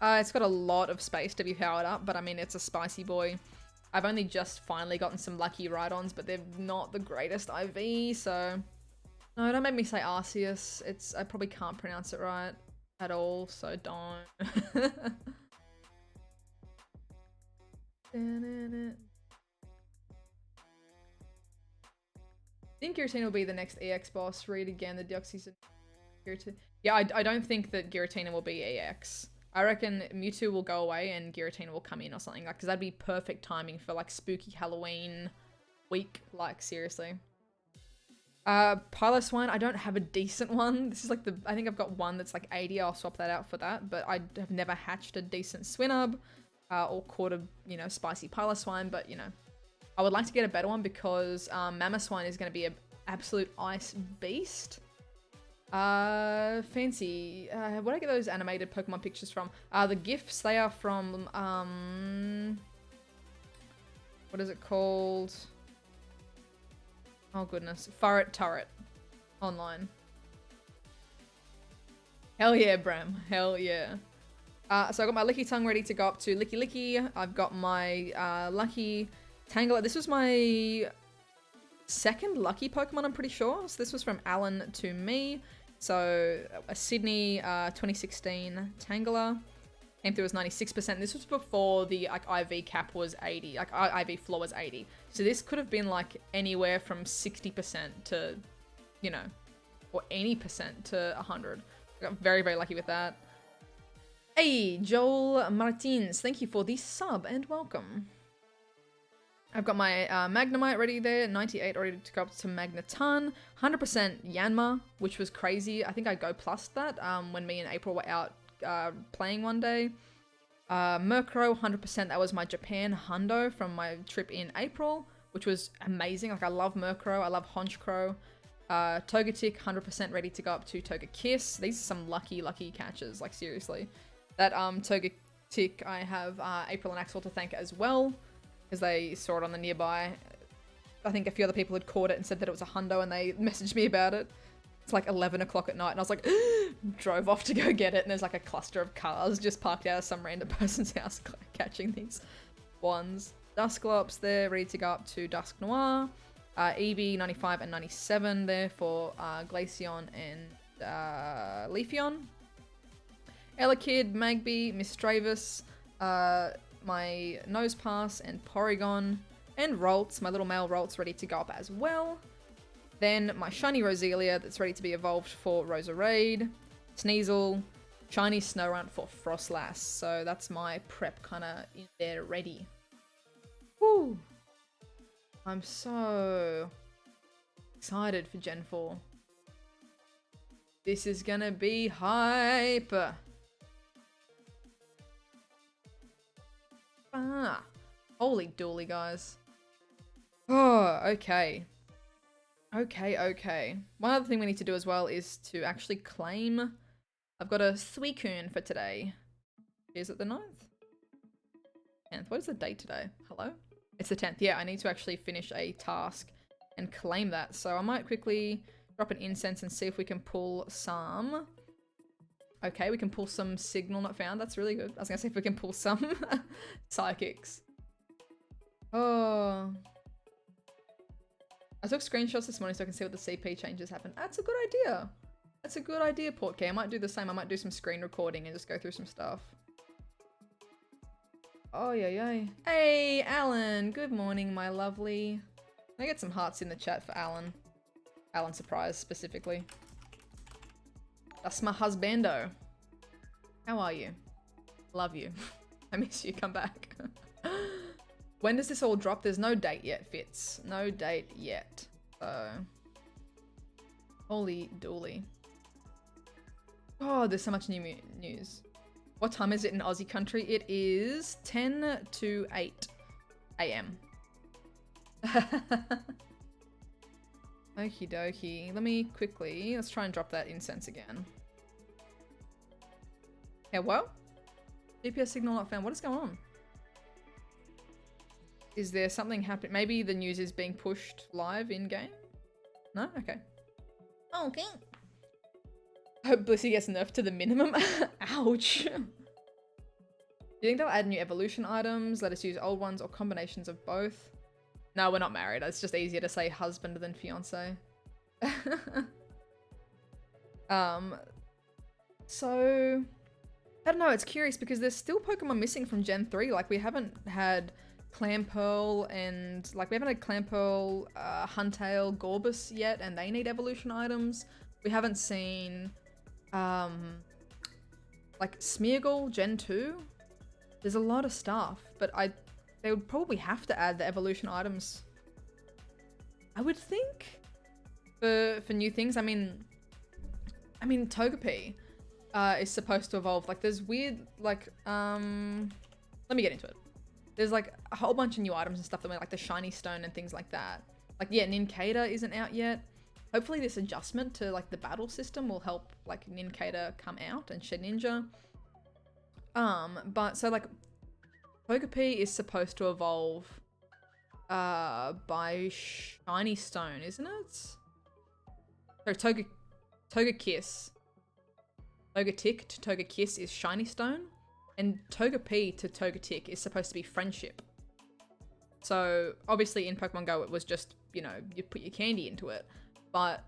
It's got a lot of space to be powered up, but I mean, it's a spicy boy. I've only just finally gotten some lucky Rhydons, but they're not the greatest IV, so... No, don't make me say Arceus. I probably can't pronounce it right at all, so don't. I think Giratina will be the next EX boss. Read again, the Deoxys. Yeah, I don't think that Giratina will be EX. I reckon Mewtwo will go away and Giratina will come in or something, like, because that'd be perfect timing for like spooky Halloween week, like, seriously. Piloswine, I don't have a decent one. This is like I think I've got one that's like 80. I'll swap that out for that, but I have never hatched a decent Swinub or caught a, you know, spicy Piloswine, but, you know, I would like to get a better one because Mamoswine is going to be an absolute ice beast. Fancy. Where did I get those animated Pokemon pictures from? The GIFs, they are from, what is it called? Oh goodness. Furret Turret. Online. Hell yeah, Bram. Hell yeah. So I got my Licky Tongue ready to go up to Licky Licky. I've got my Lucky Tangela. This was my second lucky Pokemon, I'm pretty sure. So this was from Alan to me. So a Sydney 2016 Tangela. Came through as 96%. This was before the like IV cap was 80, like IV floor was 80. So this could have been like anywhere from 60% to, you know, or any percent to 100. I got very, very lucky with that. Hey, Joel Martins, thank you for the sub and welcome. I've got my Magnemite ready there, 98 ready to go up to Magneton, 100% Yanma, which was crazy. I think I go plus that when me and April were out playing one day. Murkrow, 100%, that was my Japan hundo from my trip in April, which was amazing. Like, I love Murkrow, I love Honchkrow. Togetic, 100% ready to go up to Togekiss. These are some lucky catches, like, seriously. That Togetic, I have April and Axel to thank as well, because they saw it on the nearby. I think a few other people had caught it and said that it was a hundo, and they messaged me about it. It's like 11 o'clock at night, and I was like, drove off to go get it, and there's like a cluster of cars just parked out of some random person's house catching these ones. Dusclops there, ready to go up to Dusk Noir. EB 95 and 97 there for Glaceon and Leafeon, Elekid, Magby, Misdreavus, my Nosepass, and Porygon, and Ralts, my little male Ralts ready to go up as well. Then my shiny Roselia that's ready to be evolved for Roserade, Sneasel, shiny Snorunt for Frostlass. So that's my prep kind of in there ready. Woo! I'm so excited for Gen 4. This is gonna be hype! Ah, holy dooly, guys. Oh, okay. Okay. One other thing we need to do as well is to actually claim. I've got a Suicune for today. Is it the 9th? 10th. What is the date today? Hello? It's the 10th. Yeah, I need to actually finish a task and claim that. So I might quickly drop an incense and see if we can pull some. Okay, we can pull some Signal Not Found. That's really good. I was gonna say if we can pull some Psychics. Oh. I took screenshots this morning so I can see what the CP changes happen. That's a good idea. That's a good idea, Portkey. I might do the same. I might do some screen recording and just go through some stuff. Oh, yeah. Hey, Alan. Good morning, my lovely. Can I get some hearts in the chat for Alan? Alan Surprise, specifically. That's my husbando. How are you? Love you. I miss you. Come back. When does this all drop? There's no date yet, Fitz. No date yet. So, holy dooly. Oh, there's so much new news. What time is it in Aussie country? It is 10 to 8 a.m. Okie dokie. Let me quickly, let's try and drop that incense again. Yeah, well, GPS signal not found. What is going on? Is there something happening? Maybe the news is being pushed live in game? No? Okay. Okay. Hope Blissey gets nerfed to the minimum. Ouch. Do you think they'll add new evolution items? Let us use old ones or combinations of both? No, we're not married. It's just easier to say husband than fiance. So I don't know. It's curious because there's still Pokemon missing from Gen 3. Like we haven't had Clamperl and like we haven't had Clamperl, Huntail, Gorbus yet, and they need evolution items. We haven't seen like Smeargle Gen 2. There's a lot of stuff, but they would probably have to add the evolution items, I would think, for new things. I mean Togepi is supposed to evolve. Like there's weird like let me get into it. There's like a whole bunch of new items and stuff that went like the shiny stone and things like that. Like yeah, Nincada isn't out yet. Hopefully this adjustment to like the battle system will help like Nincada come out and Shedinja. But so like Togepi is supposed to evolve by Shiny Stone, isn't it? So Togekiss. Togetic to Togekiss is Shiny Stone, and Togepi to Togetic is supposed to be Friendship. So obviously in Pokemon Go it was just, you know, you put your candy into it, but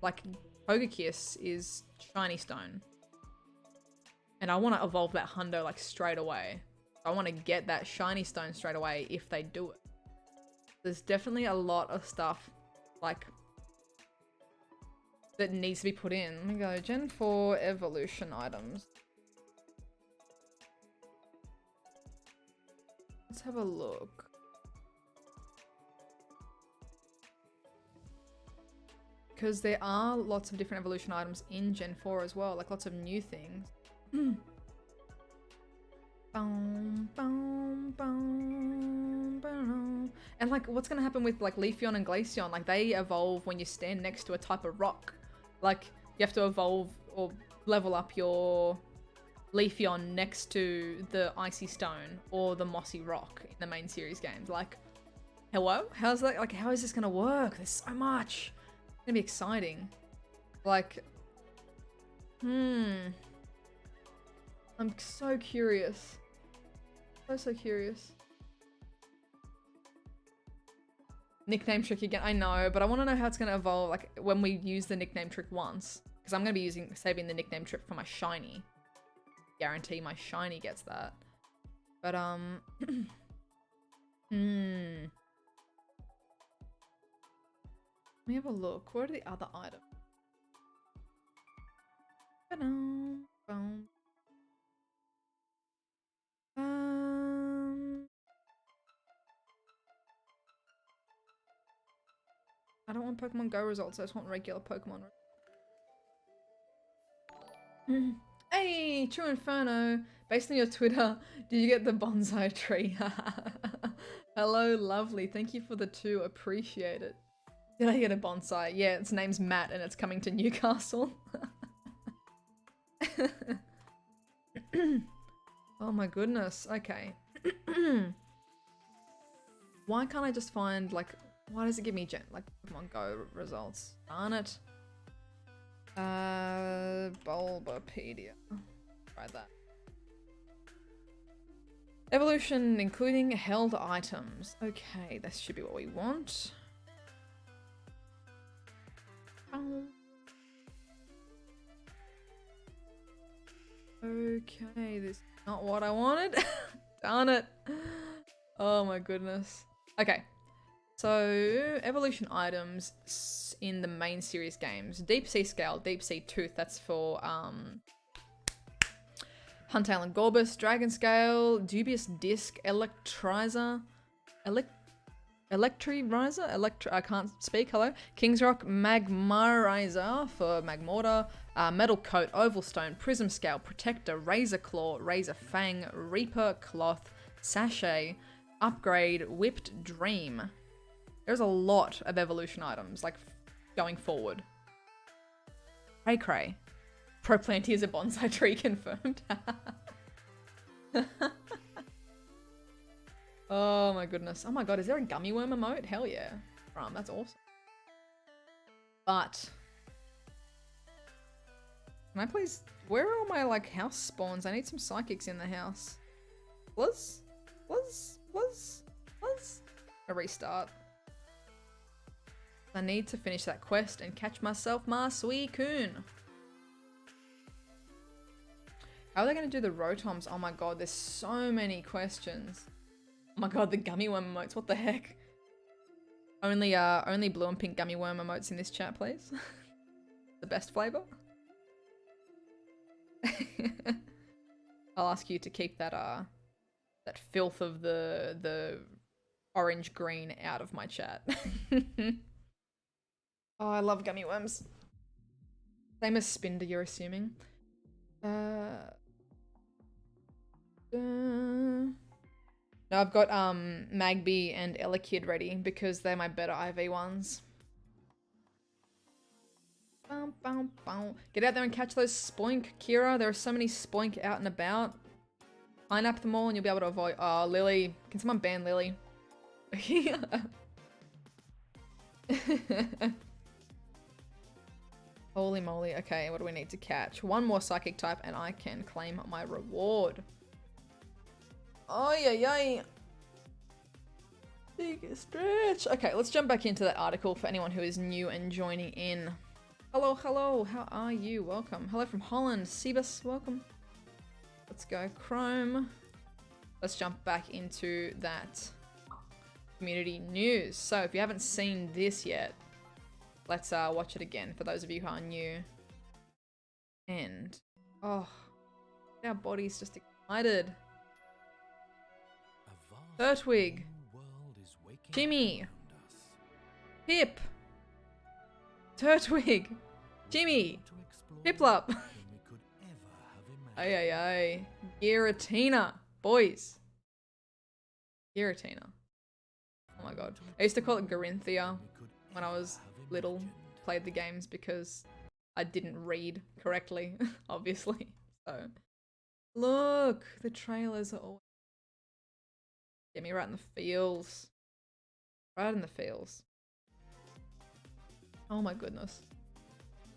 like Togekiss is Shiny Stone. And I want to evolve that Hundo like straight away. I want to get that Shiny Stone straight away if they do it. There's definitely a lot of stuff like that needs to be put in. Let me go Gen 4 evolution items. Let's have a look. Because there are lots of different evolution items in Gen 4 as well, like lots of new things. And like what's gonna happen with like Leafeon and Glaceon? Like they evolve when you stand next to a type of rock. Like you have to evolve or level up your Leafeon next to the icy stone or the mossy rock in the main series games. Like hello? How's that, like how is this gonna work? There's so much. It's gonna be exciting. Like I'm so curious. So curious. Nickname trick again. I know, but I want to know how it's going to evolve, like, when we use the nickname trick once. Because I'm going to be saving the nickname trick for my shiny. Guarantee my shiny gets that. But, Let me have a look. What are the other items? I don't want Pokemon Go results, I just want regular Pokemon. Hey, True Inferno! Based on your Twitter, did you get the bonsai tree? Hello, lovely. Thank you for the 2. Appreciate it. Did I get a bonsai? Yeah, its name's Matt and it's coming to Newcastle. Oh my goodness. Okay. Why can't I just find, like, why does it give me like Pokemon Go results? Darn it. Bulbapedia. Try that. Evolution, including held items. Okay, this should be what we want. Okay, this is not what I wanted. Darn it. Oh my goodness. Okay. So, evolution items in the main series games. Deep Sea Scale, Deep Sea Tooth, that's for Huntail and Gorbis. Dragon Scale, Dubious Disc, Electrizer, Electrizer? I can't speak, hello. King's Rock, Magmarizer for Magmortar, Metal Coat, Oval Stone, Prism Scale, Protector, Razor Claw, Razor Fang, Reaper Cloth, Sachet, Upgrade, Whipped Dream. There's a lot of evolution items, like, going forward. Cray. Proplanty is a bonsai tree confirmed. Oh my goodness. Oh my god, is there a gummy worm emote? Hell yeah. That's awesome. But can I please, where are all my, like, house spawns? I need some psychics in the house. Please? A restart. I need to finish that quest and catch myself my Suicune. How are they going to do the Rotoms? Oh my god, there's so many questions. Oh my god, the gummy worm emotes, what the heck? Only blue and pink gummy worm emotes in this chat, please. The best flavor. I'll ask you to keep that that filth of the orange green out of my chat. Oh, I love gummy worms. Same as Spinder, you're assuming. No, I've got Magby and Elekid ready because they're my better IV ones. Get out there and catch those Spoink, Kira. There are so many Spoink out and about. Line up them all and you'll be able to avoid. Oh, Lily. Can someone ban Lily? Holy moly. Okay, what do we need to catch? One more psychic type and I can claim my reward. Oh, yeah. Big stretch. Okay, let's jump back into that article for anyone who is new and joining in. Hello. How are you? Welcome. Hello from Holland. Sebus, welcome. Let's go Chrome. Let's jump back into that community news. So if you haven't seen this yet, let's watch it again for those of you who are new. And, oh, our body's just excited. Turtwig, Jimmy, Pip, Turtwig, Jimmy, Piplup, ay, Giratina, boys, Giratina. Oh my god, I used to call it Garinthia when I was little, played the games because I didn't read correctly, obviously. So, look, the trailers are all. Get me right in the feels. Right in the feels. Oh my goodness.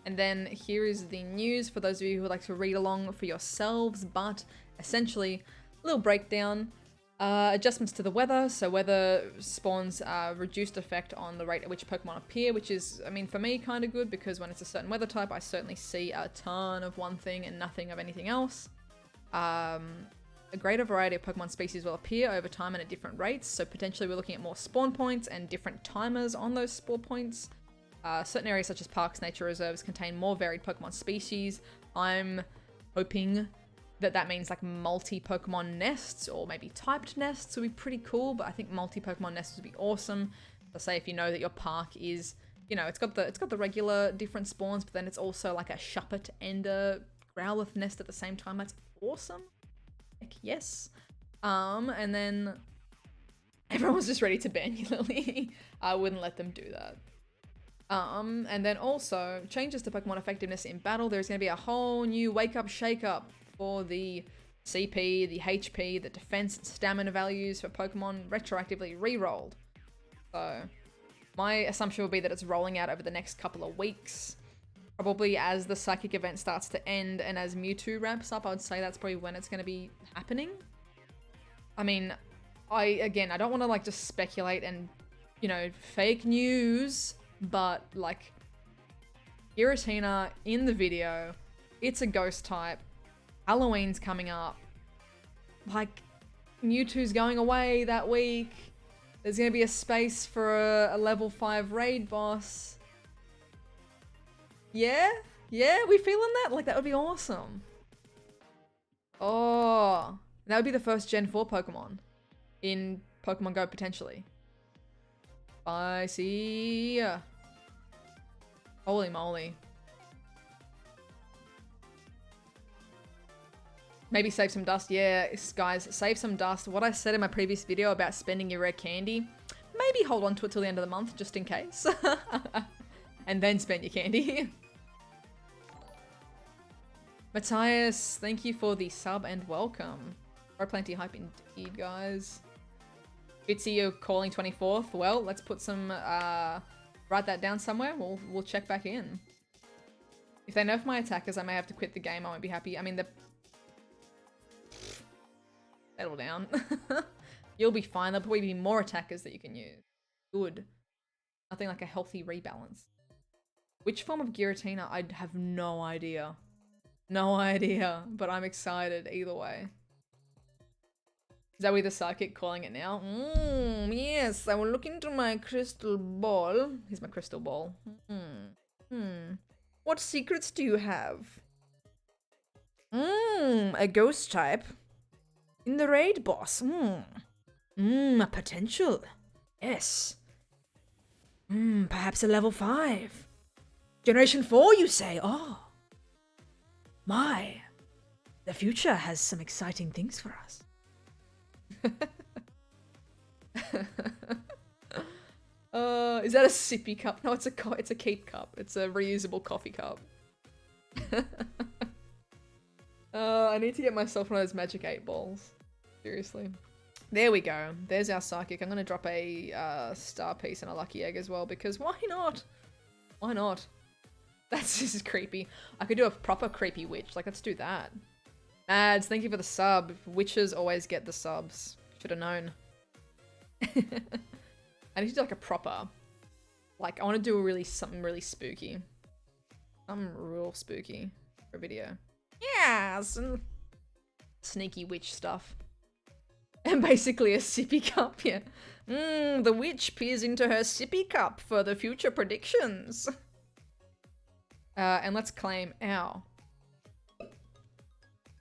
And then here is the news for those of you who would like to read along for yourselves, but essentially, a little breakdown. Adjustments to the weather. So weather spawns reduced effect on the rate at which Pokemon appear, which is, I mean, for me, kind of good because when it's a certain weather type, I certainly see a ton of one thing and nothing of anything else. A greater variety of Pokemon species will appear over time and at different rates. So potentially we're looking at more spawn points and different timers on those spawn points. Certain areas such as parks, nature reserves contain more varied Pokemon species. I'm hoping that means like multi-Pokemon nests or maybe typed nests would be pretty cool, but I think multi-Pokemon nests would be awesome. So say if you know that your park is, you know, it's got the regular different spawns, but then it's also like a Shuppet and a Growlithe nest at the same time. That's awesome. Heck yes. And then everyone was just ready to ban you, Lily. I wouldn't let them do that. And then also changes to Pokemon effectiveness in battle. There's going to be a whole new wake up shake up for the CP, the HP, the defense and stamina values for Pokemon retroactively re-rolled. So my assumption would be that it's rolling out over the next couple of weeks. Probably as the psychic event starts to end and as Mewtwo ramps up, I would say that's probably when it's going to be happening. I mean, I don't want to like just speculate and, you know, fake news, but like Giratina in the video, it's a ghost type. Halloween's coming up. Like, Mewtwo's going away that week. There's going to be a space for a level 5 raid boss. Yeah? Yeah? We feeling that? Like, that would be awesome. Oh. That would be the first Gen 4 Pokemon in Pokemon GO, potentially. Spicy. Holy moly. Maybe save some dust. Yeah, guys, save some dust. What I said in my previous video about spending your rare candy, maybe hold on to it till the end of the month, just in case. And then spend your candy. Matthias, thank you for the sub and welcome. Plenty hype indeed, guys. Bitsy, you're calling 24th. Well, let's put some, write that down somewhere. We'll check back in. If they nerf my attackers, I may have to quit the game. I won't be happy. I mean, settle down. You'll be fine. There'll probably be more attackers that you can use. Good. Nothing like a healthy rebalance. Which form of Giratina? I have no idea. No idea, but I'm excited either way. Zoe the Psychic calling it now. Yes, I will look into my crystal ball. Here's my crystal ball. What secrets do you have? A ghost type. In the raid boss. A potential. Yes. Perhaps a level 5. Generation 4, you say? Oh. My. The future has some exciting things for us. Is that a sippy cup? No, it's a keep cup. It's a reusable coffee cup. I need to get myself one of those magic 8 balls. Seriously. There we go. There's our psychic. I'm gonna drop a star piece and a lucky egg as well because why not? Why not? That's just creepy. I could do a proper creepy witch. Like, let's do that. Mads, thank you for the sub. Witches always get the subs. Should have known. I need to do like a proper. Like, I want to do something really spooky. Something real spooky for a video. Yeah, some sneaky witch stuff. And basically a sippy cup, yeah. The witch peers into her sippy cup for the future predictions. And let's claim our.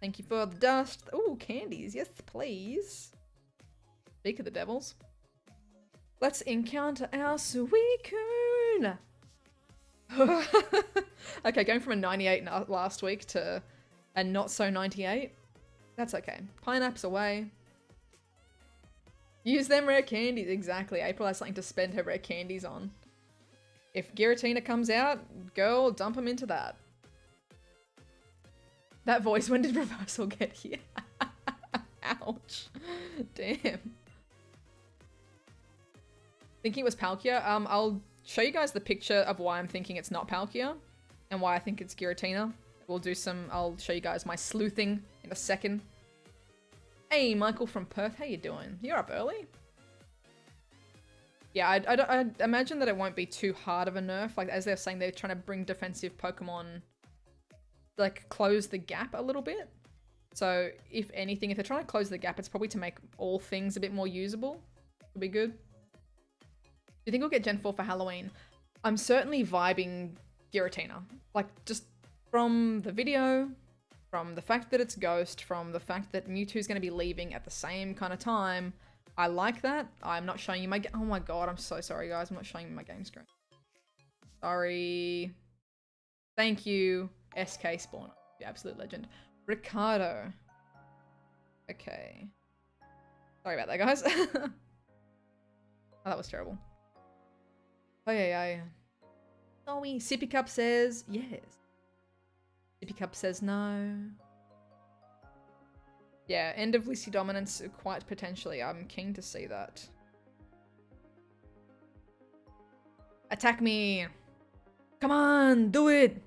Thank you for the dust. Ooh, candies. Yes, please. Speak of the devils. Let's encounter our Suicune. Okay, going from a 98 last week to a not so 98. That's okay. Pineapps away. Use them rare candies. Exactly. April has something to spend her rare candies on. If Giratina comes out, girl, dump him into that. That voice, when did reversal get here? Ouch. Damn. Thinking it was Palkia. I'll show you guys the picture of why I'm thinking it's not Palkia and why I think it's Giratina. I'll show you guys my sleuthing in a second. Hey, Michael from Perth, how you doing? You're up early? Yeah, I imagine that it won't be too hard of a nerf. Like, as they're saying, they're trying to bring defensive Pokemon, like, close the gap a little bit. So, if anything, if they're trying to close the gap, it's probably to make all things a bit more usable. Would be good. Do you think we'll get Gen 4 for Halloween? I'm certainly vibing Giratina. Like, just from the video, from the fact that it's Ghost, from the fact that Mewtwo's going to be leaving at the same kind of time, I like that. I'm not showing you my oh my god, I'm so sorry guys, I'm not showing you my game screen. Sorry. Thank you, SK Spawner, the absolute legend. Ricardo. Okay. Sorry about that, guys. Oh, that was terrible. Oh yeah. Zoe. Sippy Cup says yes. Sippy Cup says no. Yeah, end of Lissy dominance quite potentially. I'm keen to see that. Attack me! Come on, do it!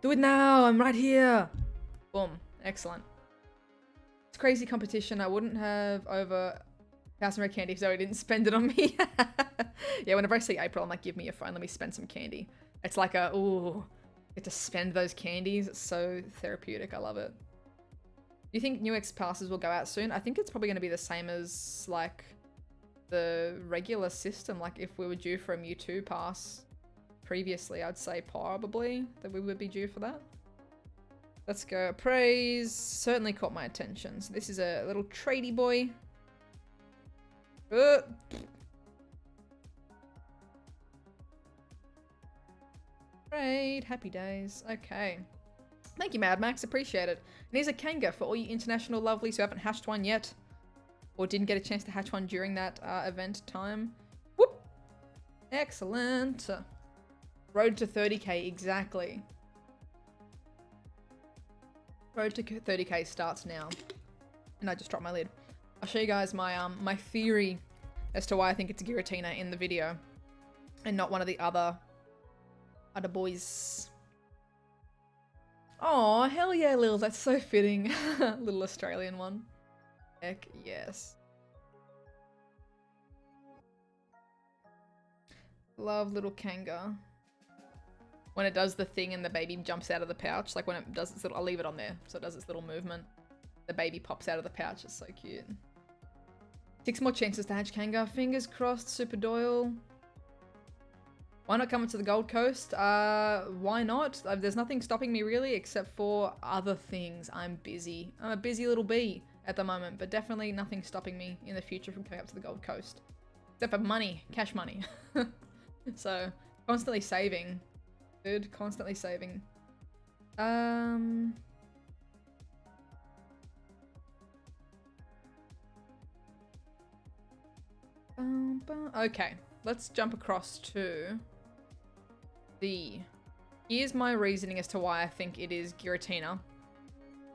Do it now, I'm right here! Boom, excellent. It's crazy competition. I wouldn't have over 1,000 red candy if Zoe didn't spend it on me. Yeah, whenever I see April, I'm like, give me your phone, let me spend some candy. It's like a, ooh, get to spend those candies. It's so therapeutic, I love it. Do you think new X passes will go out soon? I think it's probably going to be the same as like the regular system. Like if we were due for a Mewtwo pass previously, I'd say probably that we would be due for that. Let's go. Praise certainly caught my attention. So this is a little tradey boy. Trade. Happy days. Okay. Thank you, Mad Max. Appreciate it. And here's a Kanga for all you international lovelies who haven't hatched one yet. Or didn't get a chance to hatch one during that event time. Whoop! Excellent. Road to 30k, exactly. Road to 30k starts now. And I just dropped my lid. I'll show you guys my my theory as to why I think it's Giratina in the video. And not one of the other boys. Oh, hell yeah, Lil, that's so fitting. Little Australian one. Heck yes. Love little Kanga. When it does the thing and the baby jumps out of the pouch, like when it does its little, I'll leave it on there, so it does its little movement. The baby pops out of the pouch, it's so cute. 6 more chances to hatch Kanga. Fingers crossed, Super Doyle. Why not come to the Gold Coast? Why not? There's nothing stopping me really except for other things. I'm busy. I'm a busy little bee at the moment, but definitely nothing stopping me in the future from coming up to the Gold Coast. Except for money, cash money. So, constantly saving. Dude, constantly saving. Okay, let's jump across to here's my reasoning as to why I think it is Giratina,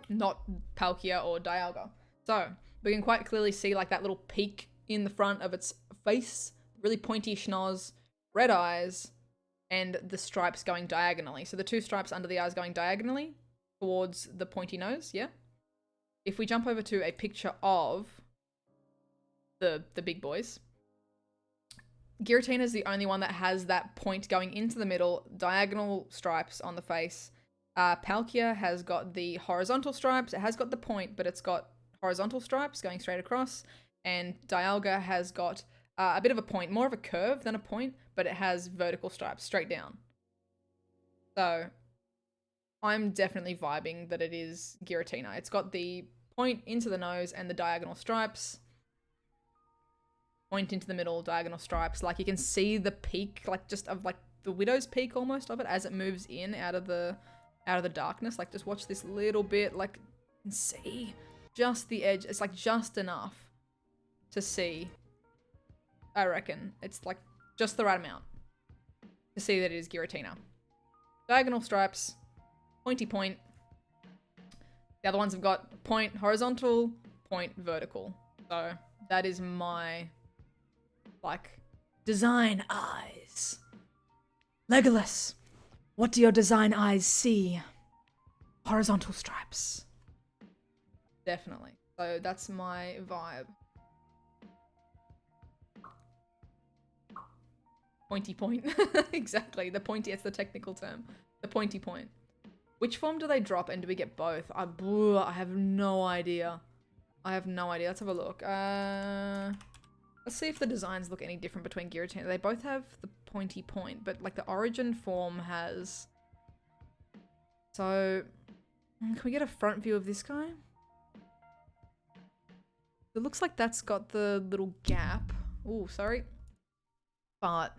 not Palkia or Dialga. So we can quite clearly see like that little peak in the front of its face, really pointy schnoz, red eyes, and the stripes going diagonally. So the 2 stripes under the eyes going diagonally towards the pointy nose, yeah? If we jump over to a picture of the big boys, Giratina is the only one that has that point going into the middle, diagonal stripes on the face. Palkia has got the horizontal stripes. It has got the point, but it's got horizontal stripes going straight across. And Dialga has got a bit of a point, more of a curve than a point, but it has vertical stripes straight down. So I'm definitely vibing that it is Giratina. It's got the point into the nose and the diagonal stripes. Point into the middle, diagonal stripes. Like you can see the peak, like just of like the widow's peak almost of it as it moves in out of the darkness. Like just watch this little bit, like you can see just the edge. It's like just enough to see. I reckon it's like just the right amount to see that it is Giratina. Diagonal stripes, pointy point. The other ones have got point horizontal, point vertical. So that is my like design eyes. Legolas, what do your design eyes see? Horizontal stripes. Definitely. So So that's my vibe. Pointy point. Exactly, the pointy, it's the technical term. The pointy point. Which form do they drop and do we get both? I have no idea. I have no idea. Let's have a look. Let's see if the designs look any different between Giratina. They both have the pointy point, but like the origin form has... So, can we get a front view of this guy? It looks like that's got the little gap. Oh, sorry. But,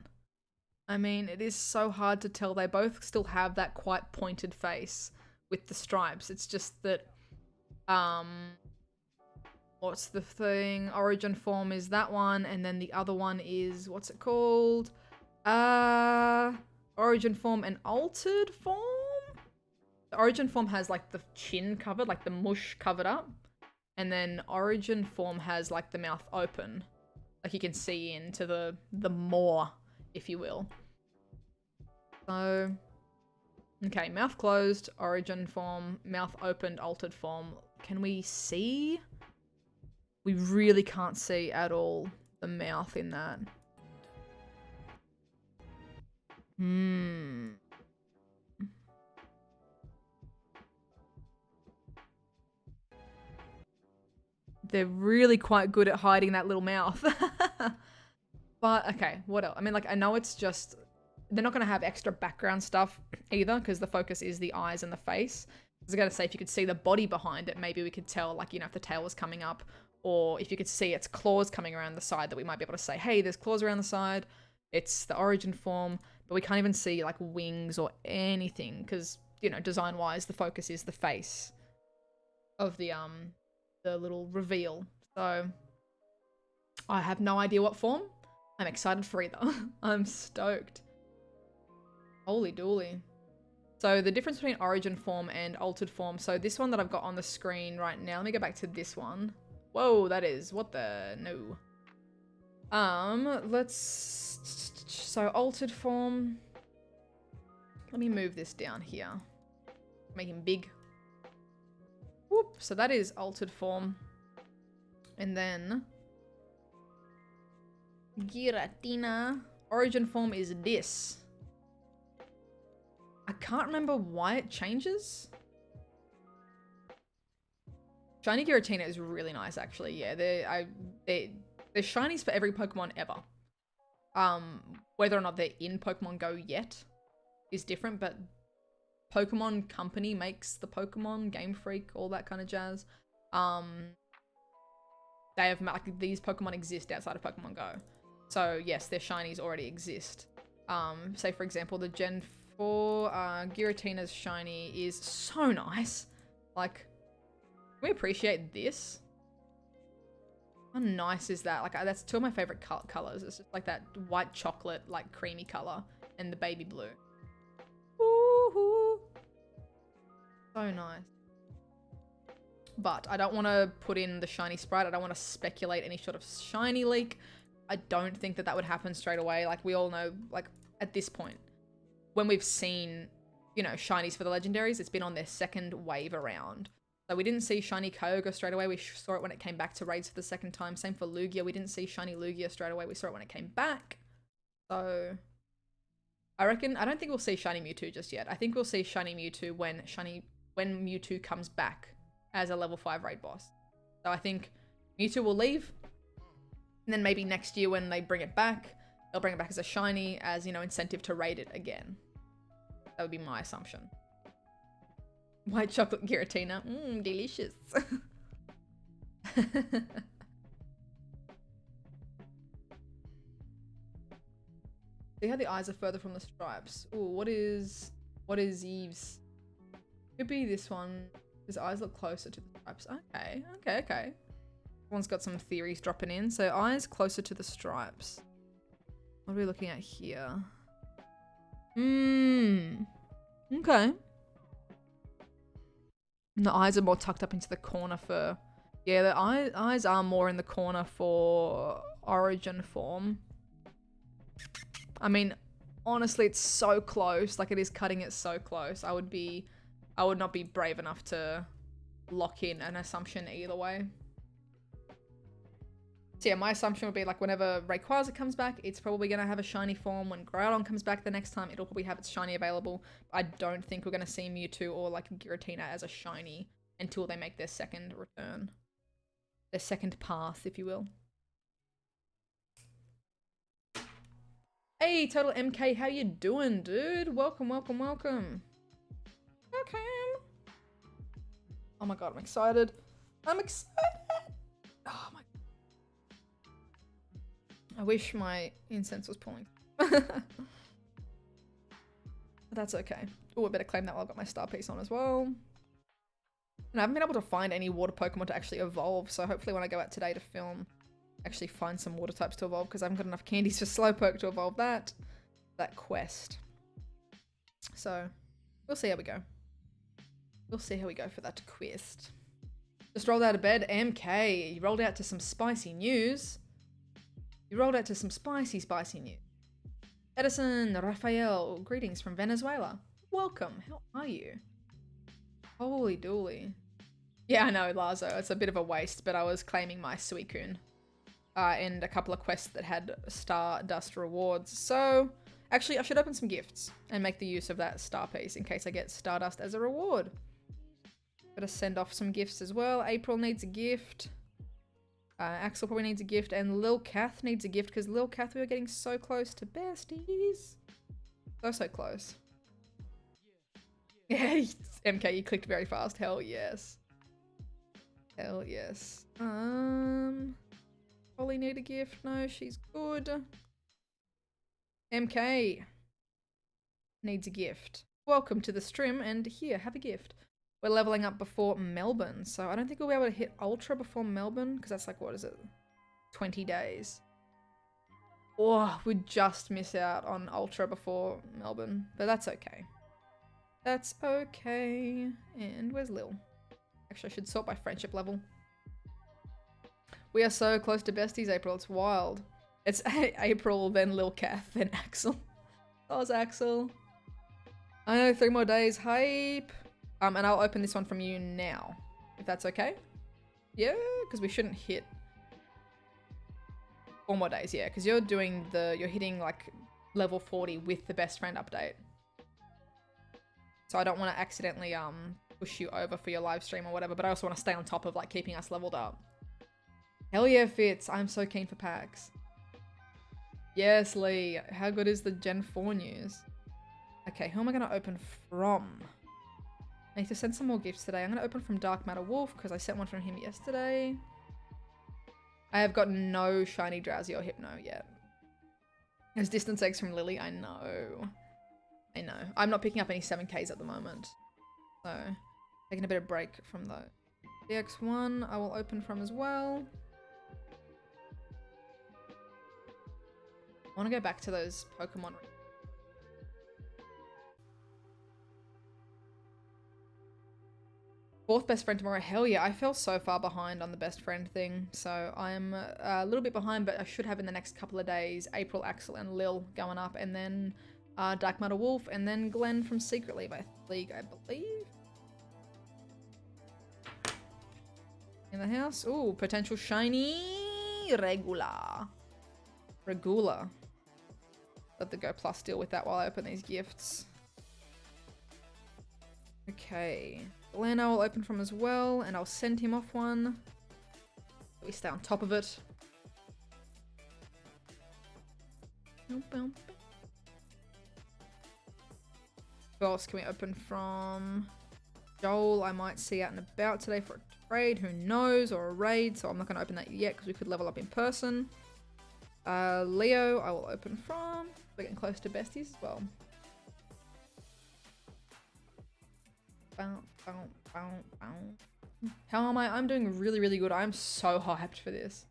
I mean, it is so hard to tell. They both still have that quite pointed face with the stripes. It's just that, what's the thing? Origin form is that one, and then the other one is, what's it called? Origin form and altered form? The origin form has like the chin covered, like the mush covered up. And then origin form has like the mouth open. Like you can see into the maw, if you will. So, okay, mouth closed, origin form, mouth opened, altered form. Can we see? We really can't see at all the mouth in that. They're really quite good at hiding that little mouth. But, okay, what else? I mean, like, I know it's just... They're not going to have extra background stuff either, because the focus is the eyes and the face. I was going to say, if you could see the body behind it, maybe we could tell, like, you know, if the tail was coming up, or if you could see its claws coming around the side, that we might be able to say, hey, there's claws around the side, it's the origin form, but we can't even see, like, wings or anything, because, you know, design-wise, the focus is the face of the little reveal. So, I have no idea what form. I'm excited for either. I'm stoked. Holy dooly. So the difference between origin form and altered form. So this one that I've got on the screen right now. Let me go back to this one. Whoa, that is, what the, no. So altered form. Let me move this down here. Make him big. Whoop, so that is altered form. And then Giratina. Origin form is this. I can't remember why it changes. Shiny Giratina is really nice, actually. Yeah, there's shinies for every Pokemon ever. Whether or not they're in Pokemon Go yet is different, but Pokemon Company makes the Pokemon, Game Freak, all that kind of jazz. They have, like, these Pokemon exist outside of Pokemon Go. So, yes, their shinies already exist. Say, for example, the Gen 4 Giratina's shiny is so nice. Like, can we appreciate this? How nice is that? Like, that's two of my favorite colors. It's just like that white chocolate, like, creamy color, and the baby blue. Woohoo! So nice. But I don't want to put in the shiny sprite. I don't want to speculate any sort of shiny leak. I don't think that would happen straight away. Like, we all know, like, at this point, when we've seen, you know, shinies for the legendaries, it's been on their second wave around. So we didn't see shiny Kyogre straight away. We saw it when it came back to raids for the second time. Same for Lugia. We didn't see shiny Lugia straight away. We saw it when it came back. So I don't think we'll see shiny Mewtwo just yet. I think we'll see shiny Mewtwo when Mewtwo comes back as a level 5 raid boss. So I think Mewtwo will leave, and then maybe next year when they bring it back, they'll bring it back as a shiny, as, you know, incentive to raid it again. That would be my assumption. White chocolate Giratina. Delicious. See how the eyes are further from the stripes. Ooh, what is Eve's? Could be this one. His eyes look closer to the stripes. Okay. Everyone's got some theories dropping in. So eyes closer to the stripes. What are we looking at here? Okay. And the eyes are more tucked up into the corner for... Yeah, the eyes are more in the corner for origin form. I mean, honestly, it's so close. Like, it is cutting it so close. I would not be brave enough to lock in an assumption either way. So yeah, my assumption would be like whenever Rayquaza comes back, it's probably going to have a shiny form. When Groudon comes back the next time, it'll probably have its shiny available. I don't think we're going to see Mewtwo or like Giratina as a shiny until they make their second return. Their second path, if you will. Hey, Total MK, how you doing, dude? Welcome, welcome, welcome. Welcome. Oh my god, I'm excited. I'm excited. Oh my. I wish my incense was pulling. But that's okay. Oh, I better claim that while I've got my star piece on as well. And I haven't been able to find any water Pokemon to actually evolve, so hopefully when I go out today to film, actually find some water types to evolve, because I haven't got enough candies for Slowpoke to evolve that quest. So, we'll see how we go. We'll see how we go for that quest. Just rolled out of bed. MK, you rolled out to some spicy news. You rolled out to some spicy news. Edison, Raphael, greetings from Venezuela. Welcome, how are you? Holy dooly. Yeah, I know, Lazo, it's a bit of a waste, but I was claiming my Suicune. And a couple of quests that had Stardust rewards. So, actually, I should open some gifts and make the use of that star piece in case I get Stardust as a reward. Gotta send off some gifts as well. April needs a gift. Axel probably needs a gift, and Lil Kath needs a gift because Lil Kath, we are getting so close to besties. So close. Yeah, MK, you clicked very fast. Hell yes. Hell yes. Holly need a gift. No, she's good. MK needs a gift. Welcome to the stream, and here, have a gift. We're leveling up before Melbourne, so I don't think we'll be able to hit Ultra before Melbourne, because that's like, what is it? 20 days. Oh, we'd just miss out on Ultra before Melbourne, but that's okay. That's okay. And where's Lil? Actually, I should sort by friendship level. We are so close to besties, April. It's wild. It's April, then Lil Kath, then Axel. That was Axel. I know, 3 more days. Hype. And I'll open this one from you now, if that's okay. Yeah, because we shouldn't hit 4 more days. Yeah, because you're hitting like level 40 with the best friend update. So I don't want to accidentally push you over for your live stream or whatever, but I also want to stay on top of like keeping us leveled up. Hell yeah, Fitz. I'm so keen for packs. Yes, Lee. How good is the Gen 4 news? Okay, who am I going to open from? I need to send some more gifts today. I'm going to open from Dark Matter Wolf because I sent one from him yesterday. I have got no shiny Drowsy or Hypno yet. There's distance eggs from Lily. I know. I know. I'm not picking up any 7Ks at the moment. So, taking a bit of break from those. DX1 I will open from as well. I want to go back to those Pokemon. Fourth best friend tomorrow. Hell yeah, I fell so far behind on the best friend thing. So I'm a little bit behind, but I should have in the next couple of days April, Axel, and Lil going up, and then Dark Matter Wolf, and then Glenn from Secret League, I believe. In the house. Ooh, potential shiny Regula. Let the Go Plus deal with that while I open these gifts. Okay. Glenn I will open from as well, and I'll send him off one. So we stay on top of it. Who else can we open from? Joel I might see out and about today for a trade, who knows, or a raid, so I'm not going to open that yet because we could level up in person. Leo I will open from. We're getting close to besties as well. How am I? I'm doing really, really good. I'm so hyped for this.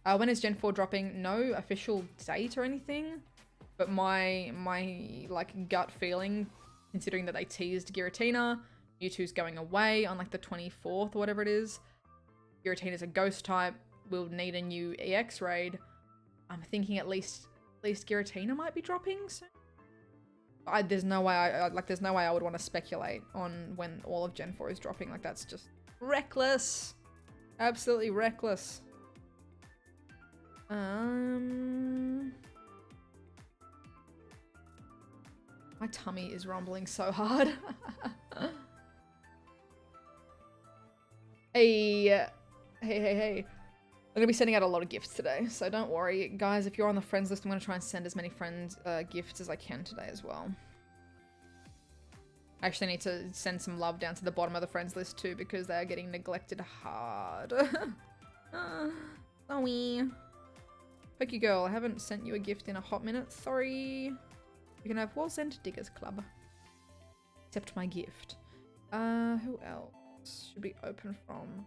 When is Gen 4 dropping? No official date or anything, but my like gut feeling, considering that they teased Giratina, Mewtwo's going away on like the 24th or whatever it is. Giratina's a ghost type. We'll need a new EX raid. I'm thinking at least Giratina might be dropping soon. There's no way I would want to speculate on when all of Gen 4 is dropping. Like, that's just reckless. Absolutely reckless. My tummy is rumbling so hard. Hey. I'm gonna be sending out a lot of gifts today, so don't worry. Guys, if you're on the friends list, I'm gonna try and send as many friends gifts as I can today as well. I actually need to send some love down to the bottom of the friends list too, because they are getting neglected hard. Sorry. Pokey girl, I haven't sent you a gift in a hot minute. Sorry. You can have WALLSEND Diggers Club. Accept my gift. Who else should we open from?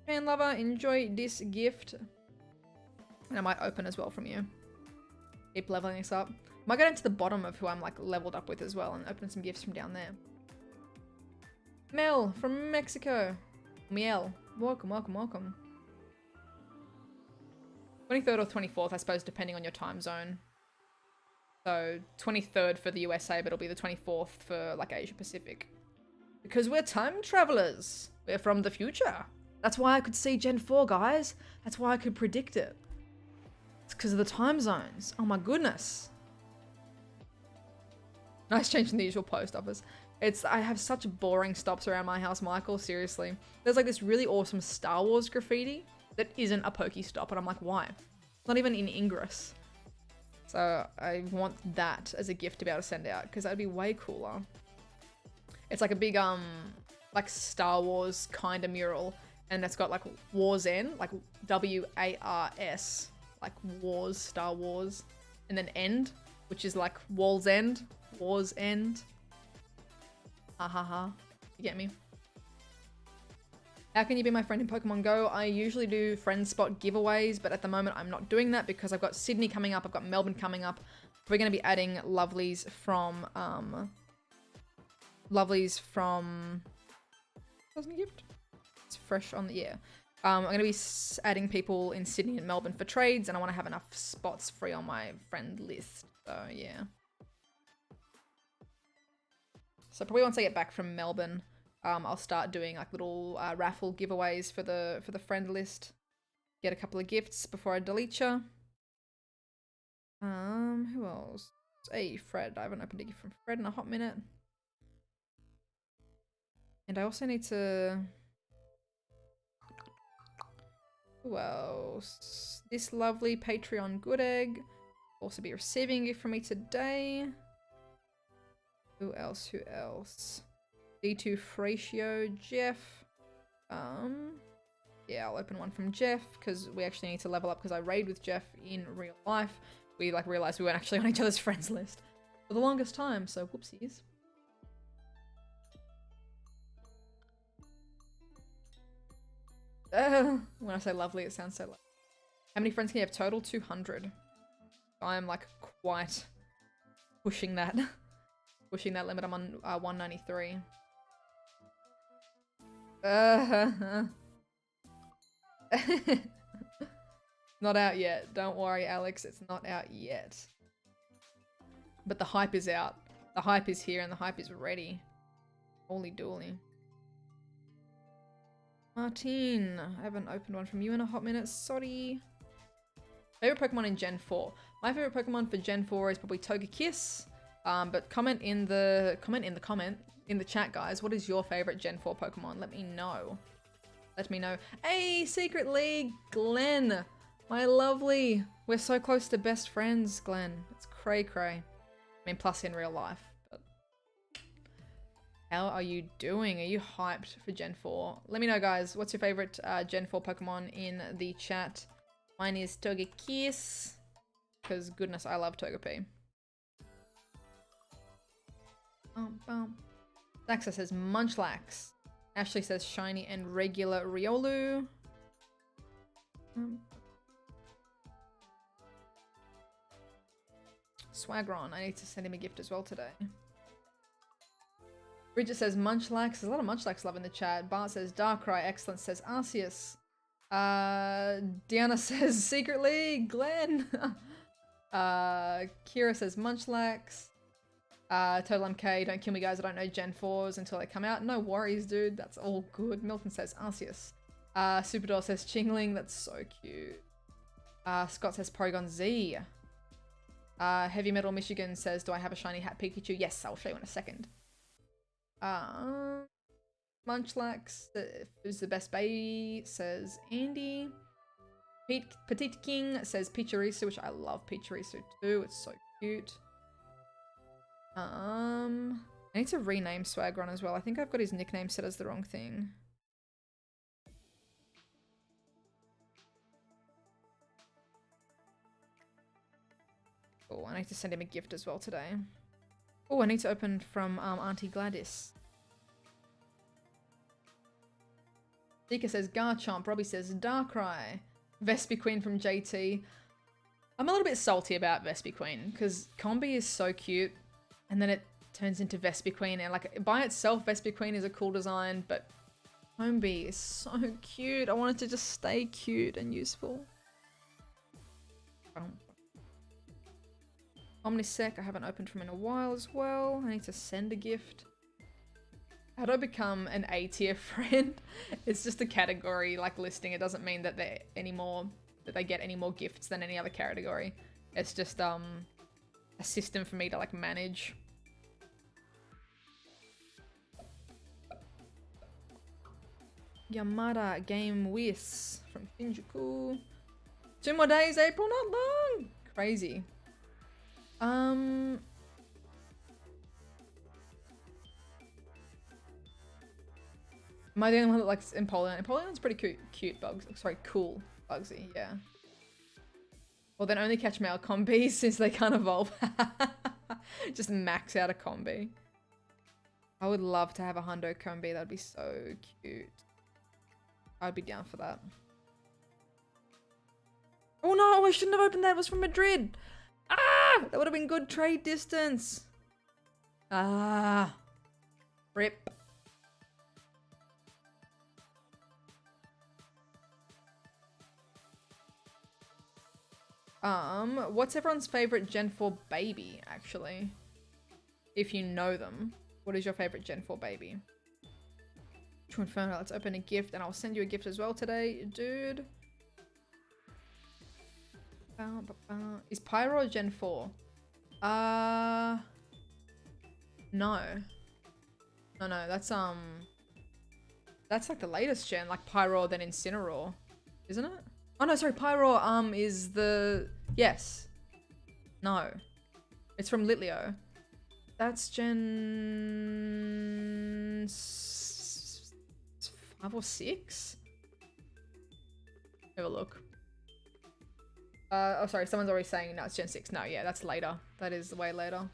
Fan lover, enjoy this gift. And I might open as well from you. Keep leveling this up. Might go down to the bottom of who I'm like leveled up with as well and open some gifts from down there. Mel from Mexico. Miel. Welcome, welcome, welcome. 23rd or 24th, I suppose, depending on your time zone. So 23rd for the USA, but it'll be the 24th for like Asia Pacific. Because we're time travelers. We're from the future. That's why I could see Gen 4, guys. That's why I could predict it. It's because of the time zones. Oh my goodness. Nice change from the usual post office. I have such boring stops around my house, Michael, seriously. There's like this really awesome Star Wars graffiti that isn't a Pokestop, and I'm like, why? It's not even in Ingress. So I want that as a gift to be able to send out, because that'd be way cooler. It's like a big, like Star Wars kind of mural, and that's got like War's End, like W-A-R-S, like Wars, Star Wars, and then End, which is like Wall's End, War's End. Ha ha ha. You get me? How can you be my friend in Pokemon Go? I usually do friend spot giveaways, but at the moment I'm not doing that because I've got Sydney coming up, I've got Melbourne coming up. We're going to be adding lovelies from, what's my gift? It's fresh on the, yeah. I'm going to be adding people in Sydney and Melbourne for trades, and I want to have enough spots free on my friend list, so yeah. So probably once I get back from Melbourne, I'll start doing like little raffle giveaways for the friend list. Get a couple of gifts before I delete you. Who else? Hey, Fred. I haven't opened a gift from Fred in a hot minute. And I also need to... Who else? This lovely Patreon Good Egg will also be receiving a gift from me today. Who else? Who else? D2 Fratio, Jeff. Yeah, I'll open one from Jeff because we actually need to level up because I raid with Jeff in real life. We like realized we weren't actually on each other's friends list for the longest time, so whoopsies. When I say lovely, it sounds so lovely. How many friends can you have total? 200. I'm like quite pushing that. Pushing that limit. I'm on 193. Not out yet. Don't worry, Alex. It's not out yet. But the hype is out. The hype is here and the hype is ready. Holy dooly. Martine. I haven't opened one from you in a hot minute. Sorry. Favorite Pokemon in Gen 4. My favorite Pokemon for Gen 4 is probably Togekiss. But comment in the chat, guys. What is your favorite Gen 4 Pokemon? Let me know. Let me know. Hey, secretly, Glenn. My lovely. We're so close to best friends, Glenn. It's cray cray. I mean, plus in real life. But how are you doing? Are you hyped for Gen 4? Let me know, guys. What's your favorite Gen 4 Pokemon in the chat? Mine is Togekiss. Because goodness, I love Togepi. Daxa says Munchlax. Ashley says shiny and regular Riolu. Swagron. I need to send him a gift as well today. Bridget says Munchlax. There's a lot of Munchlax love in the chat. Bart says Darkrai. Excellent says Arceus. Deanna says Secretly Glenn. Kira says Munchlax. Total MK, don't kill me guys, I don't know Gen 4s until they come out. No worries, dude, that's all good. Milton says Arceus. Superdor says Chingling, that's so cute. Scott says Porygon Z. Heavy Metal Michigan says, do I have a shiny hat Pikachu? Yes, I'll show you in a second. Munchlax, who's the best baby, says Andy. Petite King says Pichirisu, which I love Pichirisu too, it's so cute. I need to rename Swagron as well. I think I've got his nickname set as the wrong thing. Oh, I need to send him a gift as well today. Oh, I need to open from Auntie Gladys. Dika says Garchomp. Robbie says Darkrai. Vespiquen from JT. I'm a little bit salty about Vespiquen because Combi is so cute and then it turns into Vespiquen, and like by itself Vespiquen is a cool design, but Combi is so cute. I want it to just stay cute and useful. Omnisec, I haven't opened from in a while as well. I need to send a gift. How do I become an A tier friend? It's just a category like listing. It doesn't mean that they get any more gifts than any other category. It's just a system for me to like manage. Yamada Game Whis from Shinjuku. 2 more days, April, not long. Crazy. Am I the only one that likes Empoleon? Empoleon's pretty cute bugs. Sorry, cool Bugsy, yeah. Well, then only catch male combis since they can't evolve. Just max out a combi. I would love to have a hundo combi. That'd be so cute. I'd be down for that. Oh no, I shouldn't have opened that. It was from Madrid. Ah! That would have been good trade distance. Ah. Rip. What's everyone's favorite Gen 4 baby, actually? If you know them. What is your favorite Gen 4 baby? True Inferno, let's open a gift, and I'll send you a gift as well today, dude. Is Pyro Gen 4? No. No, that's like the latest gen, like Pyro then Incineroar, isn't it? Oh no, sorry, Pyro is the yes. No. It's from Litleo. That's Gen 5 or 6? Have a look. Oh, sorry, someone's already saying no, it's Gen 6. No, yeah, that's later. That is way later.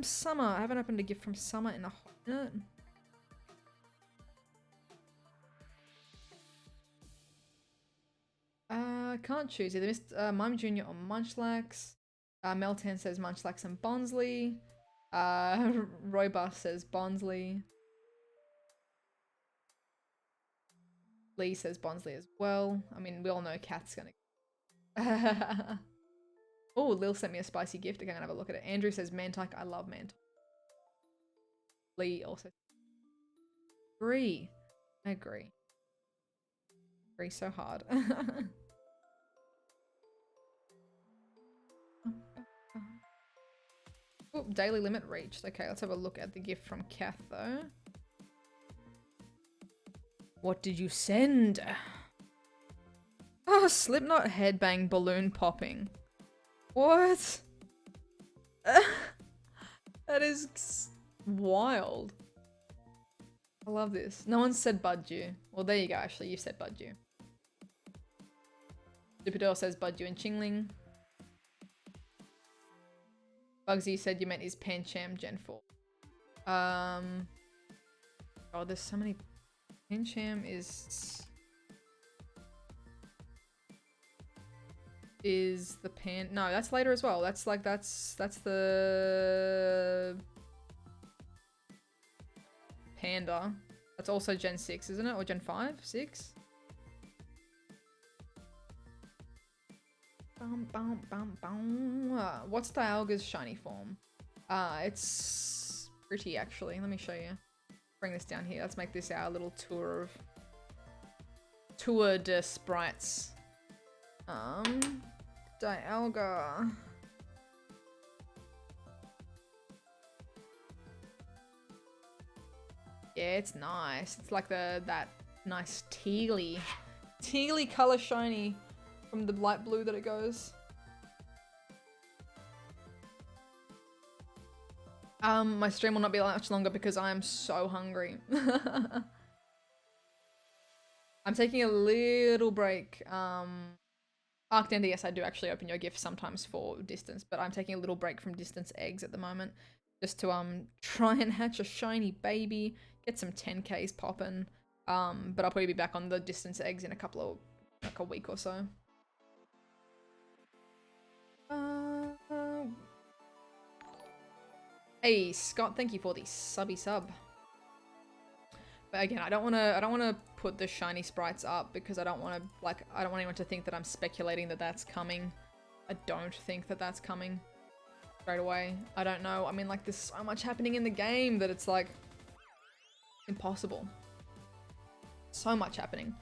Summer. I haven't opened a gift from Summer in a hot minute. Can't choose either. Mime Jr. or Munchlax. Meltan says Munchlax and Bonsley. Roybus says Bonsley. Lee says Bonsley as well. I mean, we all know Kat's gonna... Oh, Lil sent me a spicy gift. Okay, I'm gonna have a look at it. Andrew says Mantyke. I love Mantyke. Lee also... Agree. I agree. Agree so hard. Oh, daily limit reached. Okay, let's have a look at the gift from Kath though. What did you send? Oh, Slipknot headbang balloon popping. What? That is wild. I love this. No one said Budju. Well, there you go, actually. You said Budju. Superdor says Budju and Chingling. Bugsy said you meant his Pancham Gen 4. Oh, there's so many... Pancham is is the pan. No, that's later as well. That's like that's the panda. That's also Gen 6, isn't it? Or Gen 5? 6? What's Dialga's shiny form? It's pretty actually. Let me show you. Bring this down here. Let's make this our little tour de sprites. Dialga. Yeah, it's nice. It's like that nice tealy color shiny from the light blue that it goes. My stream will not be much longer because I am so hungry. I'm taking a little break. Arctender, yes, I do actually open your gift sometimes for distance, but I'm taking a little break from distance eggs at the moment, just to try and hatch a shiny baby, get some 10Ks popping. But I'll probably be back on the distance eggs in a week or so. Hey Scott, thank you for the sub. But again, I don't want to put the shiny sprites up because I don't want anyone to think that I'm speculating that that's coming. I don't think that that's coming straight away. I don't know. I mean, like, there's so much happening in the game that it's like impossible. So much happening.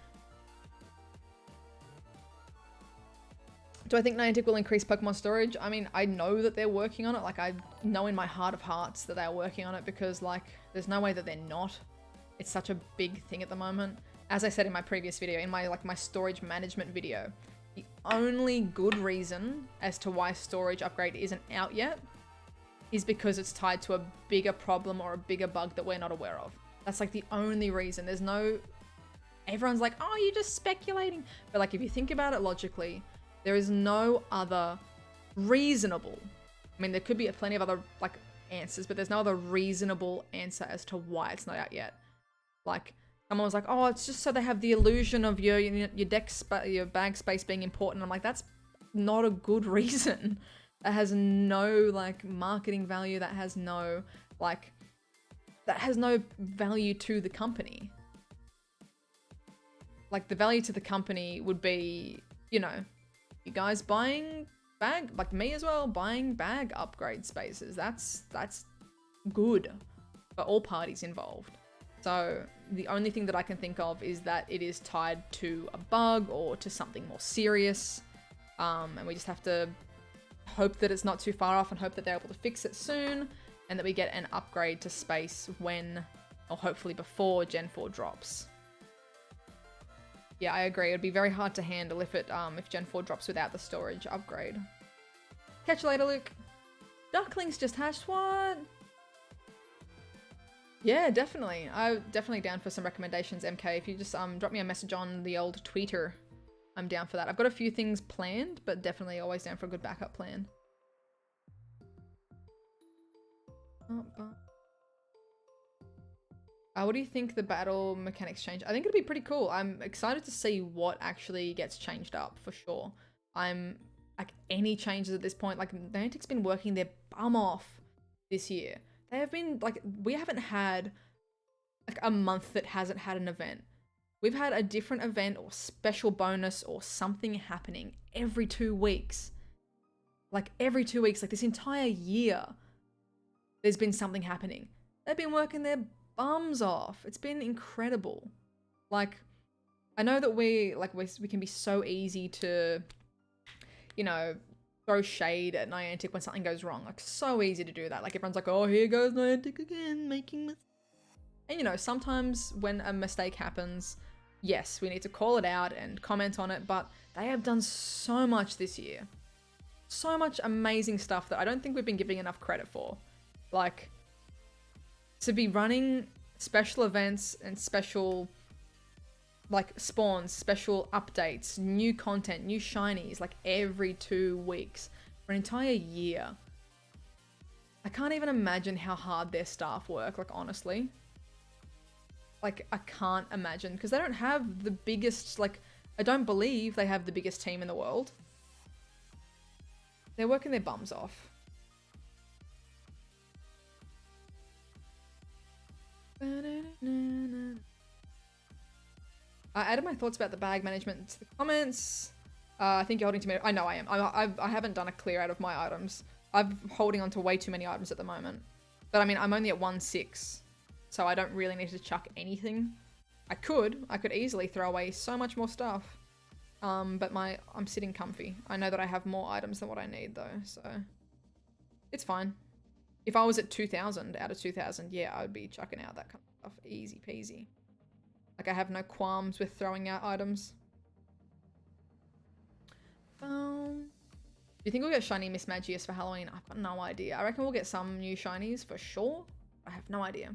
Do I think Niantic will increase Pokemon storage? I mean, I know that they're working on it. Like, I know in my heart of hearts that they're working on it because, like, there's no way that they're not. It's such a big thing at the moment. As I said in my previous video, in my storage management video, the only good reason as to why storage upgrade isn't out yet is because it's tied to a bigger problem or a bigger bug that we're not aware of. That's like the only reason. There's no... Everyone's like, oh, you're just speculating. But like, if you think about it logically, there is no other reasonable... I mean, there could be plenty of other like answers, but there's no other reasonable answer as to why it's not out yet. Like, someone was like, oh, it's just so they have the illusion of your bag space being important. I'm like, that's not a good reason. That has no, like, marketing value. That has no, like, that has no value to the company. Like, the value to the company would be, you know, you guys buying bag, like me as well, buying bag upgrade spaces. That's good for all parties involved. So the only thing that I can think of is that it is tied to a bug or to something more serious. And we just have to hope that it's not too far off and hope that they're able to fix it soon and that we get an upgrade to space when, or hopefully before, Gen 4 drops. Yeah, I agree. It'd be very hard to handle if Gen 4 drops without the storage upgrade. Catch you later, Luke. Ducklings just hatched, what? Yeah, definitely. I'm definitely down for some recommendations, MK. If you just drop me a message on the old Twitter, I'm down for that. I've got a few things planned, but definitely always down for a good backup plan. What do you think the battle mechanics change? I think it'll be pretty cool. I'm excited to see what actually gets changed up, for sure. I'm, like, any changes at this point, like, Niantic's been working their bum off this year. They have been, like, we haven't had, like, a month that hasn't had an event. We've had a different event or special bonus or something happening every 2 weeks. Like, every 2 weeks, like, this entire year, there's been something happening. They've been working their bums off. It's been incredible. Like, I know that we can be so easy to, you know, throw shade at Niantic when something goes wrong. Like, so easy to do that. Like, everyone's like, oh, here goes Niantic again, making mistakes. And, you know, sometimes when a mistake happens, yes, we need to call it out and comment on it, but they have done so much this year. So much amazing stuff that I don't think we've been giving enough credit for. Like, to be running special events and special, like, spawns, special updates, new content, new shinies, like, every 2 weeks for an entire year. I can't even imagine how hard their staff work, like, honestly. Like, I can't imagine, because they don't have the biggest, like, I don't believe they have the biggest team in the world. They're working their bums off. I added my thoughts about the bag management to the comments. I think you're holding too many. I know I am. I haven't done a clear out of my items. I'm holding on to way too many items at the moment. But I mean, I'm only at 1.6. So I don't really need to chuck anything. I could easily throw away so much more stuff. But I'm sitting comfy. I know that I have more items than what I need though, so it's fine. If I was at 2,000 out of 2,000, yeah, I would be chucking out that kind of stuff. Easy peasy. Like, I have no qualms with throwing out items. Do you think we'll get shiny Miss Magius for Halloween? I've got no idea. I reckon we'll get some new shinies for sure. I have no idea.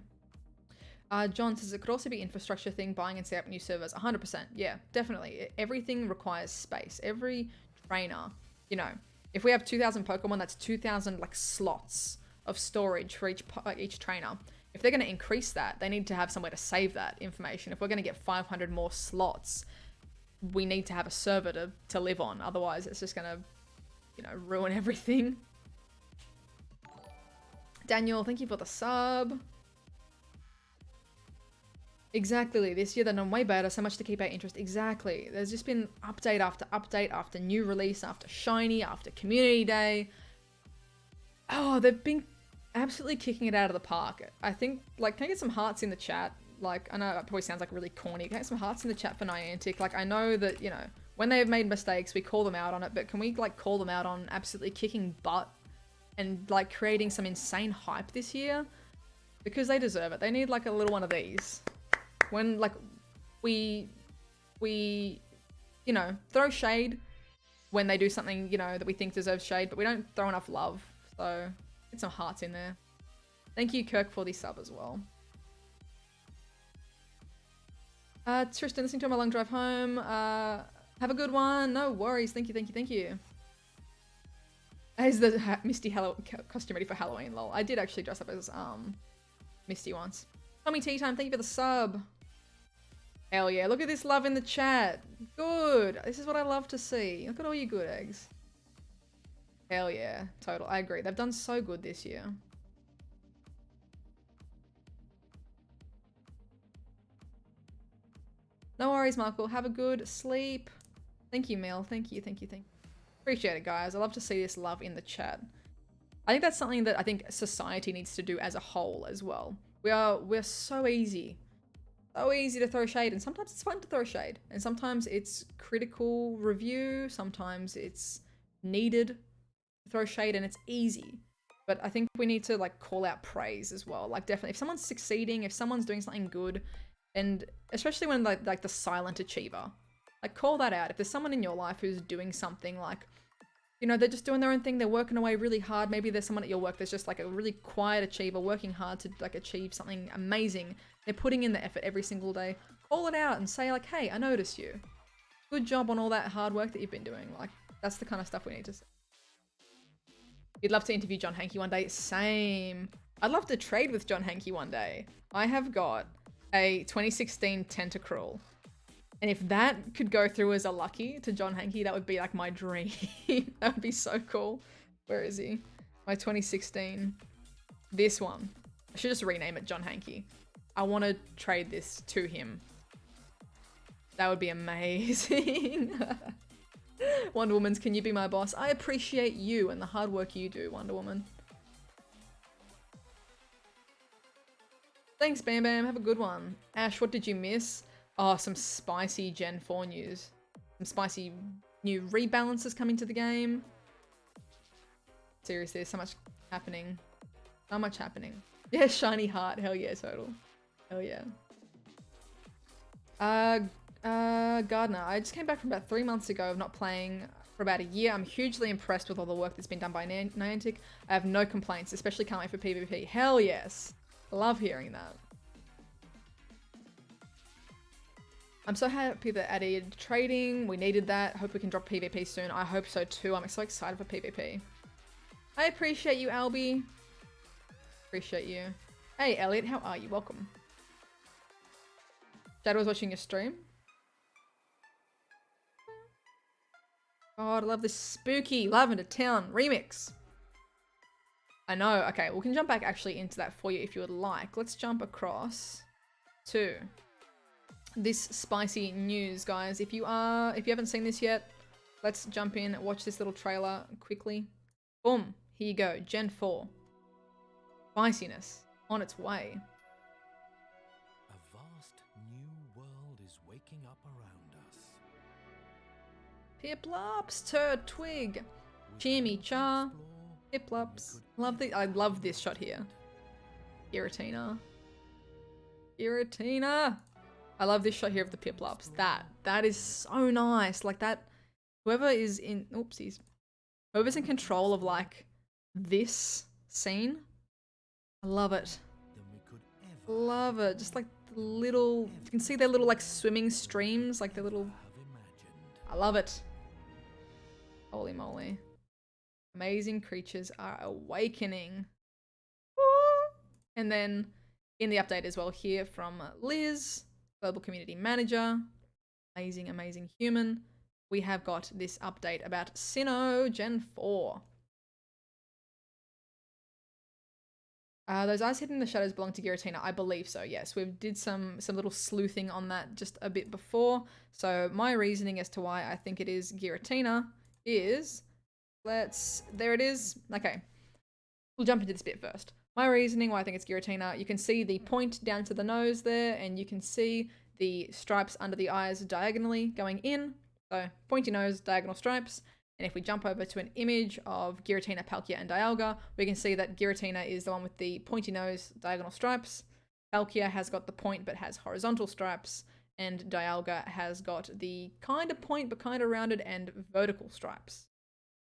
John says it could also be infrastructure thing, buying and set up new servers. 100%. Yeah, definitely. Everything requires space. Every trainer, you know, if we have 2,000 Pokemon, that's 2,000 like slots of storage for each trainer. If they're going to increase that, they need to have somewhere to save that information. If we're going to get 500 more slots, we need to have a server to live on. Otherwise, it's just going to, you know, ruin everything. Daniel, thank you for the sub. Exactly. This year they've done way better. So much to keep our interest. Exactly. There's just been update after update after new release, after shiny, after community day. Oh, they've been absolutely kicking it out of the park. I think, like, can I get some hearts in the chat? Like, I know it probably sounds like really corny. Can I get some hearts in the chat for Niantic? Like, I know that, you know, when they've made mistakes, we call them out on it, but can we, like, call them out on absolutely kicking butt and, like, creating some insane hype this year? Because they deserve it. They need, like, a little one of these. When, like, we, you know, throw shade when they do something, you know, that we think deserves shade, but we don't throw enough love. So, get some hearts in there. Thank you, Kirk, for the sub as well. Tristan, listening to my long drive home. Have a good one. No worries. Thank you, thank you, thank you. Is the Misty costume ready for Halloween? Lol. I did actually dress up as Misty once. Tommy Tea Time, thank you for the sub. Hell yeah, look at this love in the chat. Good. This is what I love to see. Look at all you good eggs. Hell yeah, total. I agree. They've done so good this year. No worries, Michael. Have a good sleep. Thank you, Mel. Thank you, thank you, thank you. Appreciate it, guys. I love to see this love in the chat. I think that's something that I think society needs to do as a whole as well. We're so easy to throw shade, and sometimes it's fun to throw shade, and sometimes it's critical review, sometimes it's needed to throw shade, and it's easy. But I think we need to, like, call out praise as well. Like, definitely, if someone's succeeding, if someone's doing something good, and especially when, like the silent achiever, like, call that out. If there's someone in your life who's doing something, like, you know, they're just doing their own thing, they're working away really hard. Maybe there's someone at your work that's just like a really quiet achiever, working hard to, like, achieve something amazing. They're putting in the effort every single day. Call it out and say, like, hey, I noticed you. Good job on all that hard work that you've been doing. Like, that's the kind of stuff we need to say. You'd love to interview John Hankey one day? Same. I'd love to trade with John Hankey one day. I have got a 2016 Tentacruel. And if that could go through as a lucky to John Hankey, that would be, like, my dream. That would be so cool. Where is he? My 2016. This one. I should just rename it John Hankey. I want to trade this to him. That would be amazing. Wonder Woman's, can you be my boss? I appreciate you and the hard work you do, Wonder Woman. Thanks, Bam Bam. Have a good one. Ash, what did you miss? Oh, some spicy Gen 4 news. Some spicy new rebalances coming to the game. Seriously, there's so much happening. So much happening. Yeah, shiny heart. Hell yeah, total. Hell yeah. Gardner, I just came back from about 3 months ago of not playing for about a year. I'm hugely impressed with all the work that's been done by Niantic. I have no complaints, especially can't wait for PvP. Hell yes. Love hearing that. I'm so happy that added trading. We needed that. Hope we can drop PvP soon. I hope so too. I'm so excited for PvP. I appreciate you, Albie. Appreciate you. Hey, Elliot, how are you? Welcome. Shadow was watching your stream. God, I love this spooky Lavender Town remix. I know. Okay, we can jump back actually into that for you if you would like. Let's jump across to this spicy news, guys. If you haven't seen this yet, let's jump in, watch this little trailer quickly. Boom. Here you go. Gen 4. Spiciness on its way. A vast new world is waking up around us. Piplups, Turtwig, Chimchar, Piplups. I love this shot here. Giratina. Giratina. I love this shot here of the Piplups. That is so nice. Like that, whoever's in control of like this scene, I love it. Love it. Just like the little, you can see their little like swimming streams, like their little, I love it. Holy moly. Amazing creatures are awakening. Woo! And then in the update as well here from Liz, Global Community Manager, amazing, amazing human, we have got this update about Sinnoh Gen 4. Those eyes hidden in the shadows belong to Giratina. I believe so, yes. We did some little sleuthing on that just a bit before. So my reasoning as to why I think it is Giratina is, there it is. Okay, we'll jump into this bit first. My reasoning why I think it's Giratina, you can see the point down to the nose there, and you can see the stripes under the eyes diagonally going in. So pointy nose, diagonal stripes. And if we jump over to an image of Giratina, Palkia, and Dialga, we can see that Giratina is the one with the pointy nose, diagonal stripes. Palkia has got the point but has horizontal stripes. And Dialga has got the kind of point but kind of rounded and vertical stripes.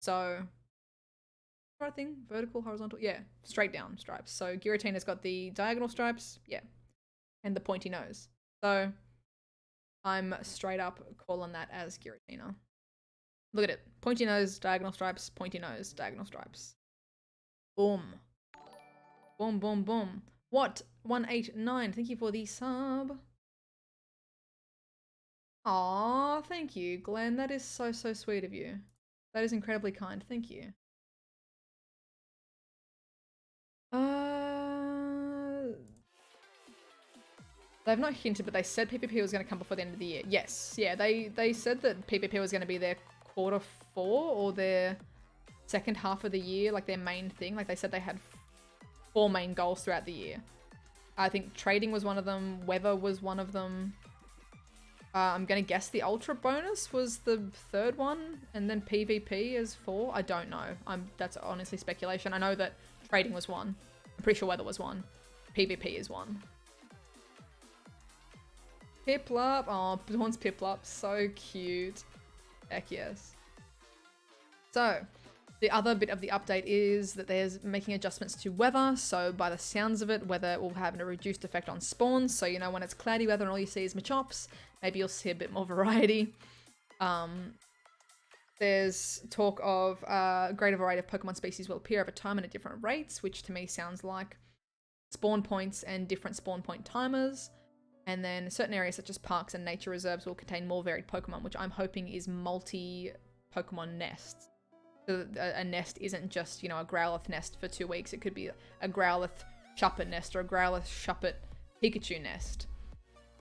So, right thing? Vertical, horizontal? Yeah, straight down stripes. So Giratina's got the diagonal stripes, yeah, and the pointy nose. So I'm straight up calling that as Giratina. Look at it. Pointy nose, diagonal stripes, pointy nose, diagonal stripes. Boom. Boom, boom, boom. What? 189. Thank you for the sub. Aw, thank you, Glenn. That is so, so sweet of you. That is incredibly kind. Thank you. They've not hinted, but they said PvP was going to come before the end of the year. Yes. Yeah, they said that PvP was going to be their Q4 or their second half of the year, like their main thing. Like they said they had 4 main goals throughout the year. I think trading was one of them. Weather was one of them. I'm going to guess the Ultra bonus was the 3rd one, and then PvP is 4. I don't know. That's honestly speculation. I know that trading was 1. I'm pretty sure weather was 1. PvP is 1. Piplup. Oh, Dawn's Piplup. So cute. Heck yes. So, the other bit of the update is that there's making adjustments to weather. So, by the sounds of it, weather will have a reduced effect on spawns. So, you know, when it's cloudy weather and all you see is Machops, maybe you'll see a bit more variety. There's talk of a greater variety of Pokemon species will appear over time and at different rates, which to me sounds like spawn points and different spawn point timers. And then certain areas such as parks and nature reserves will contain more varied Pokemon, which I'm hoping is multi-Pokemon nests. So a nest isn't just, you know, a Growlithe nest for 2 weeks. It could be a Growlithe Shuppet nest or a Growlithe Shuppet Pikachu nest.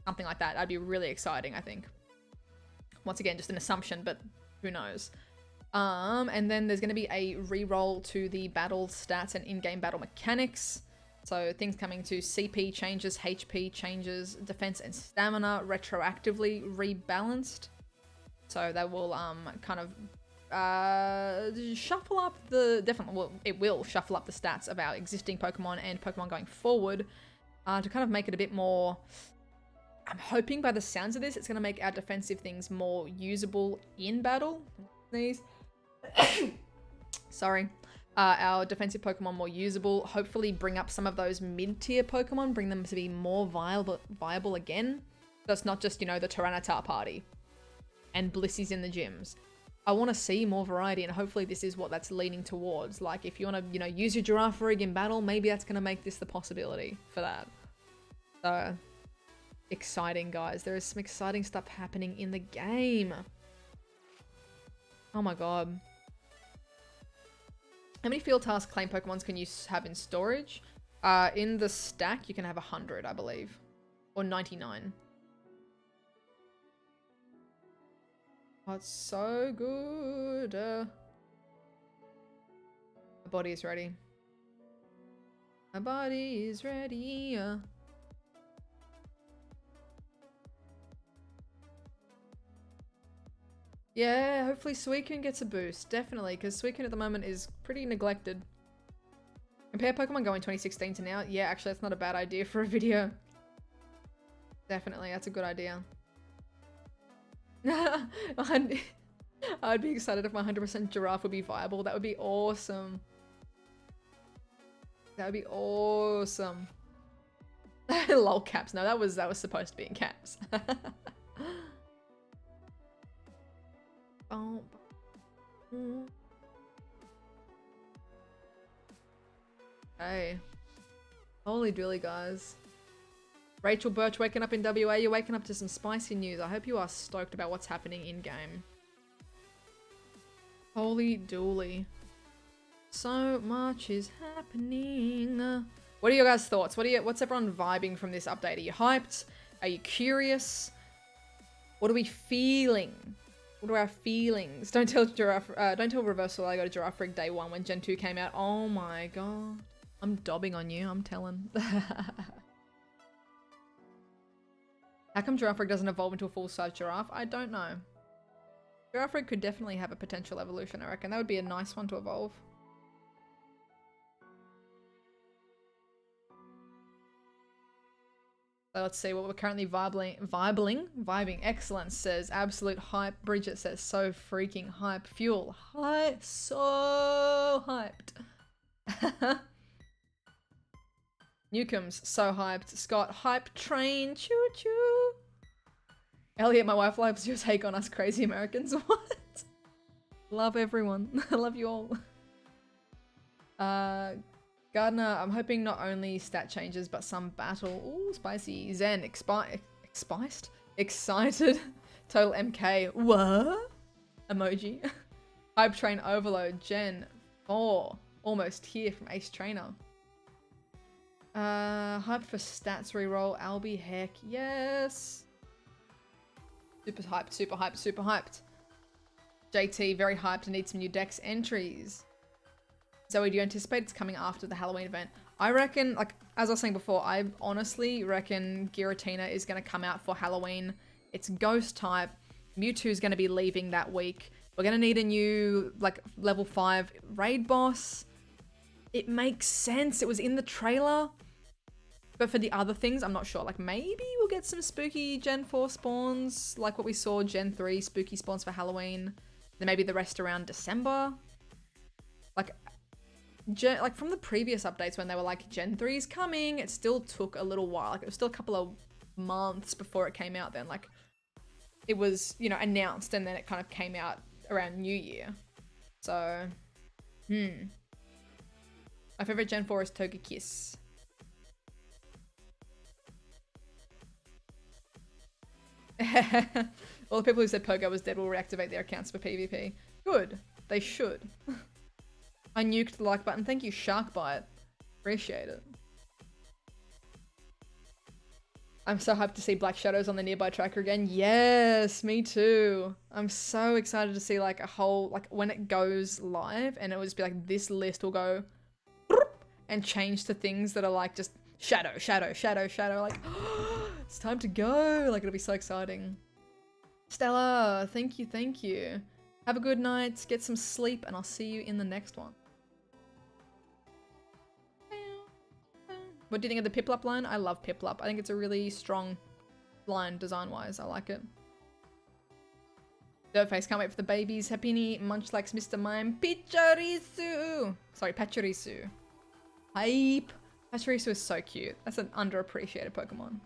Something like that. That'd be really exciting, I think. Once again, just an assumption, but who knows. And then there's going to be a reroll to the battle stats and in-game battle mechanics. So things coming to CP changes, HP changes, defense and stamina retroactively rebalanced. So that will kind of shuffle up it will shuffle up the stats of our existing Pokemon and Pokemon going forward to kind of make it a bit more. I'm hoping by the sounds of this, it's going to make our defensive things more usable in battle. Sneeze. Sorry. Our defensive Pokemon more usable. Hopefully bring up some of those mid-tier Pokemon, bring them to be more viable again. So it's not just, you know, the Tyranitar party and Blissey's in the gyms. I want to see more variety, and hopefully this is what that's leaning towards. Like, if you want to, you know, use your Giraffe rig in battle, maybe that's going to make this the possibility for that. So, exciting, guys. There is some exciting stuff happening in the game. Oh my god. How many field task claim Pokemons can you have in storage? In the stack, you can have 100, I believe. Or 99. Oh, it's so good. My body is ready. My body is ready. Yeah, hopefully Suicune gets a boost. Definitely, because Suicune at the moment is pretty neglected. Compare Pokemon GO in 2016 to now. Yeah, actually, that's not a bad idea for a video. Definitely, that's a good idea. I'd be excited if my 100% giraffe would be viable. That would be awesome. That would be awesome. Lol, caps. No, that was supposed to be in caps. Oh. Hey. Holy drilly, guys. Rachel Birch waking up in WA. You're waking up to some spicy news. I hope you are stoked about what's happening in-game. Holy dooly. So much is happening. What are your guys' thoughts? What's everyone vibing from this update? Are you hyped? Are you curious? What are we feeling? What are our feelings? Don't tell Reversal I got a Giraffe Rig day 1 when Gen 2 came out. Oh my god. I'm dobbing on you, I'm telling. How come Giraffe Rig doesn't evolve into a full-size giraffe? I don't know. Giraffe Rig could definitely have a potential evolution, I reckon. That would be a nice one to evolve. So let's see what we're currently vibing. Excellence says absolute hype. Bridget says so freaking hype. Fuel, hype, so hyped. Newcomb's so hyped. Scott, hype train, choo choo. Elliot, my wife loves your take on us crazy Americans. What? Love everyone. I love you all. Gardner, I'm hoping not only stat changes, but some battle. Ooh, spicy. Zen, excited. Total MK. What? Emoji. Hype train overload. Gen 4. Almost here from Ace Trainer. Hyped for stats reroll. Albie, heck yes. Super hyped, super hyped, super hyped. JT, very hyped and needs some new Dex entries. Zoe, do you anticipate it's coming after the Halloween event? I reckon, like, as I was saying before, I honestly reckon Giratina is going to come out for Halloween. It's ghost type. Mewtwo's going to be leaving that week. We're going to need a new, like, level 5 raid boss. It makes sense. It was in the trailer. But for the other things, I'm not sure. Like, maybe we'll get some spooky Gen 4 spawns, like what we saw Gen 3 spooky spawns for Halloween. Then maybe the rest around December. Like from the previous updates when they were like Gen 3 is coming, it still took a little while. Like it was still a couple of months before it came out then. Like it was, you know, announced and then it kind of came out around New Year. So, My favorite Gen 4 is Togekiss. All the people who said Pogo was dead will reactivate their accounts for PvP. Good. They should. I nuked the like button. Thank you, Sharkbite. Appreciate it. I'm so hyped to see Black Shadows on the nearby tracker again. Yes, me too. I'm so excited to see like a whole, like when it goes live and it will just be like this list will go and change to things that are like just shadow, shadow, shadow, shadow. Like, it's time to go. Like it'll be so exciting. Stella, thank you, thank you. Have a good night, get some sleep, and I'll see you in the next one. What do you think of the Piplup line? I love Piplup. I think it's a really strong line design-wise. I like it. Dirtface, can't wait for the babies. Happiny, much likes Mr. Mime. Pachirisu! Sorry, Pachirisu. Hype! Pachirisu is so cute. That's an underappreciated Pokemon.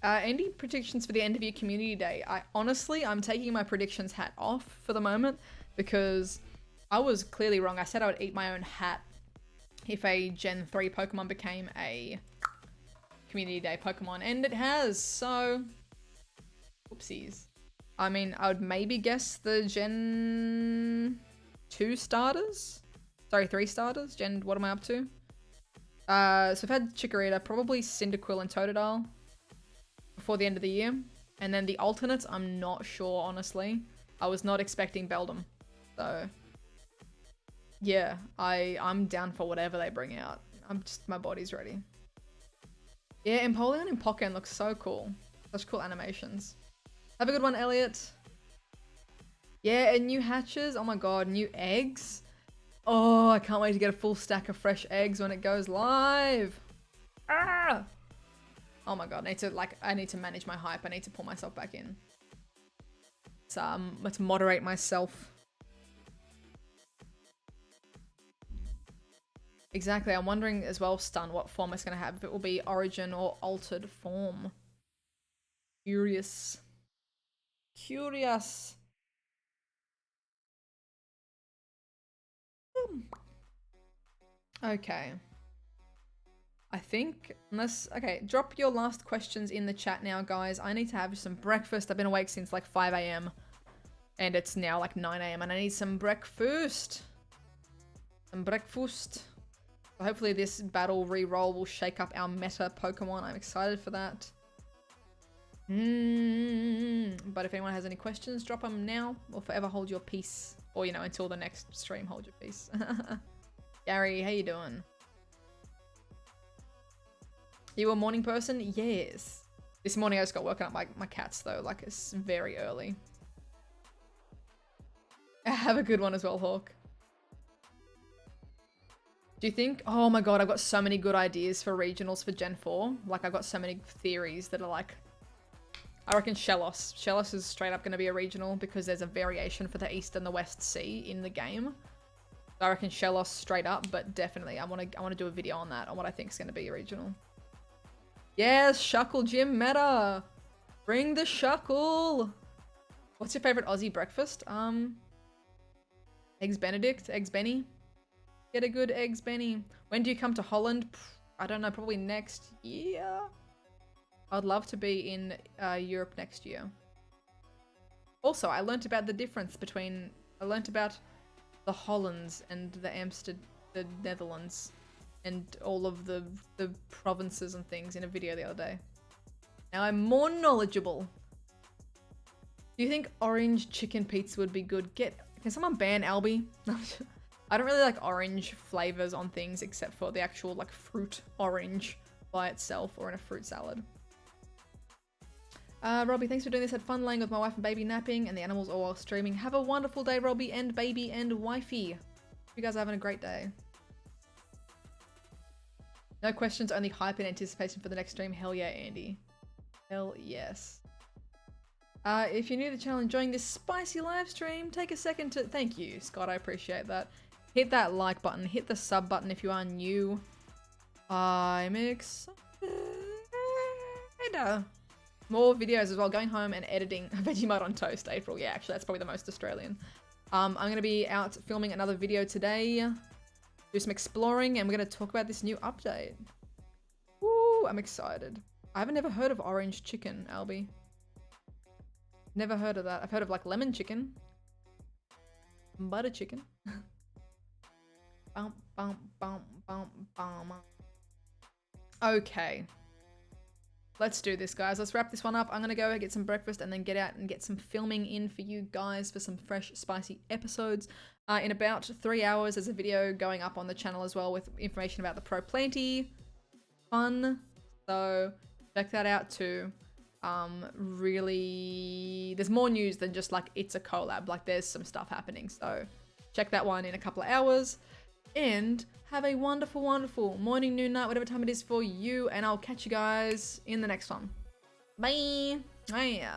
Any predictions for the end of year community day? I'm taking my predictions hat off for the moment because I was clearly wrong. I said I would eat my own hat if a Gen 3 Pokemon became a Community Day Pokemon, and it has, so whoopsies. I mean, I would maybe guess the Gen 2 starters? Sorry, 3 starters? What am I up to? So I've had Chikorita, probably Cyndaquil and Totodile before the end of the year. And then the alternates, I'm not sure, honestly. I was not expecting Beldum. So, yeah, I'm down for whatever they bring out. My body's ready. Yeah, Empoleon and Pokken looks so cool. Such cool animations. Have a good one, Elliot. Yeah, and new hatches. Oh my god, new eggs. Oh, I can't wait to get a full stack of fresh eggs when it goes live. Ah! Oh my god, I need to manage my hype. I need to pull myself back in. So, let's moderate myself. Exactly, I'm wondering as well, Stun, what form it's going to have. If it will be Origin or Altered Form. Curious. Curious. Okay. I think, okay, drop your last questions in the chat now, guys. I need to have some breakfast. I've been awake since like 5 AM. And it's now like 9 AM and I need some breakfast. Some breakfast. So hopefully this battle re-roll will shake up our meta Pokemon. I'm excited for that. But if anyone has any questions, drop them now or forever hold your peace. Or, you know, until the next stream, hold your peace. Gary, how you doing? You a morning person? Yes. This morning I just got woken up by my cats though, like it's very early. Have a good one as well, Hawk. Do you think, oh my god, I've got so many good ideas for regionals for Gen 4. Like I've got so many theories that are like, I reckon Shellos. Shellos is straight up going to be a regional because there's a variation for the East and the West Sea in the game. So I reckon Shellos straight up, but definitely I want to do a video on that, on what I think is going to be a regional. Yes, Shuckle Gym meta. Bring the Shuckle. What's your favorite Aussie breakfast? Eggs Benedict, Eggs Benny. Get a good Eggs Benny. When do you come to Holland? I don't know, probably next year. I'd love to be in Europe next year. Also, I learnt about the difference between, I learnt about the Hollands and the Netherlands and all of the provinces and things in a video the other day. Now I'm more knowledgeable. Do you think orange chicken pizza would be good? Can someone ban Albie? I don't really like orange flavors on things except for the actual like fruit orange by itself or in a fruit salad. Robbie, thanks for doing this. Had fun laying with my wife and baby napping and the animals all while streaming. Have a wonderful day, Robbie and baby and wifey. You guys are having a great day. No questions, only hype and anticipation for the next stream. Hell yeah, Andy. Hell yes. If you're new to the channel enjoying this spicy live stream, take a second to... Thank you, Scott. I appreciate that. Hit that like button. Hit the sub button if you are new. I'm excited. More videos as well. Going home and editing Vegemite on Toast, April. Yeah, actually, that's probably the most Australian. I'm going to be out filming another video today. Do some exploring, and we're going to talk about this new update. Woo, I'm excited. I haven't ever heard of orange chicken, Albie. Never heard of that. I've heard of like lemon chicken. Butter chicken. Bum, bum, bum, bum, bum. Okay. Let's do this, guys. Let's wrap this one up. I'm going to go get some breakfast and then get out and get some filming in for you guys for some fresh, spicy episodes. In about 3 hours, there's a video going up on the channel as well with information about the Pro Planty. Fun. So check that out too. Really, there's more news than just like it's a collab. Like there's some stuff happening. So check that one in a couple of hours. And have a wonderful, wonderful morning, noon, night, whatever time it is for you. And I'll catch you guys in the next one. Bye. Bye.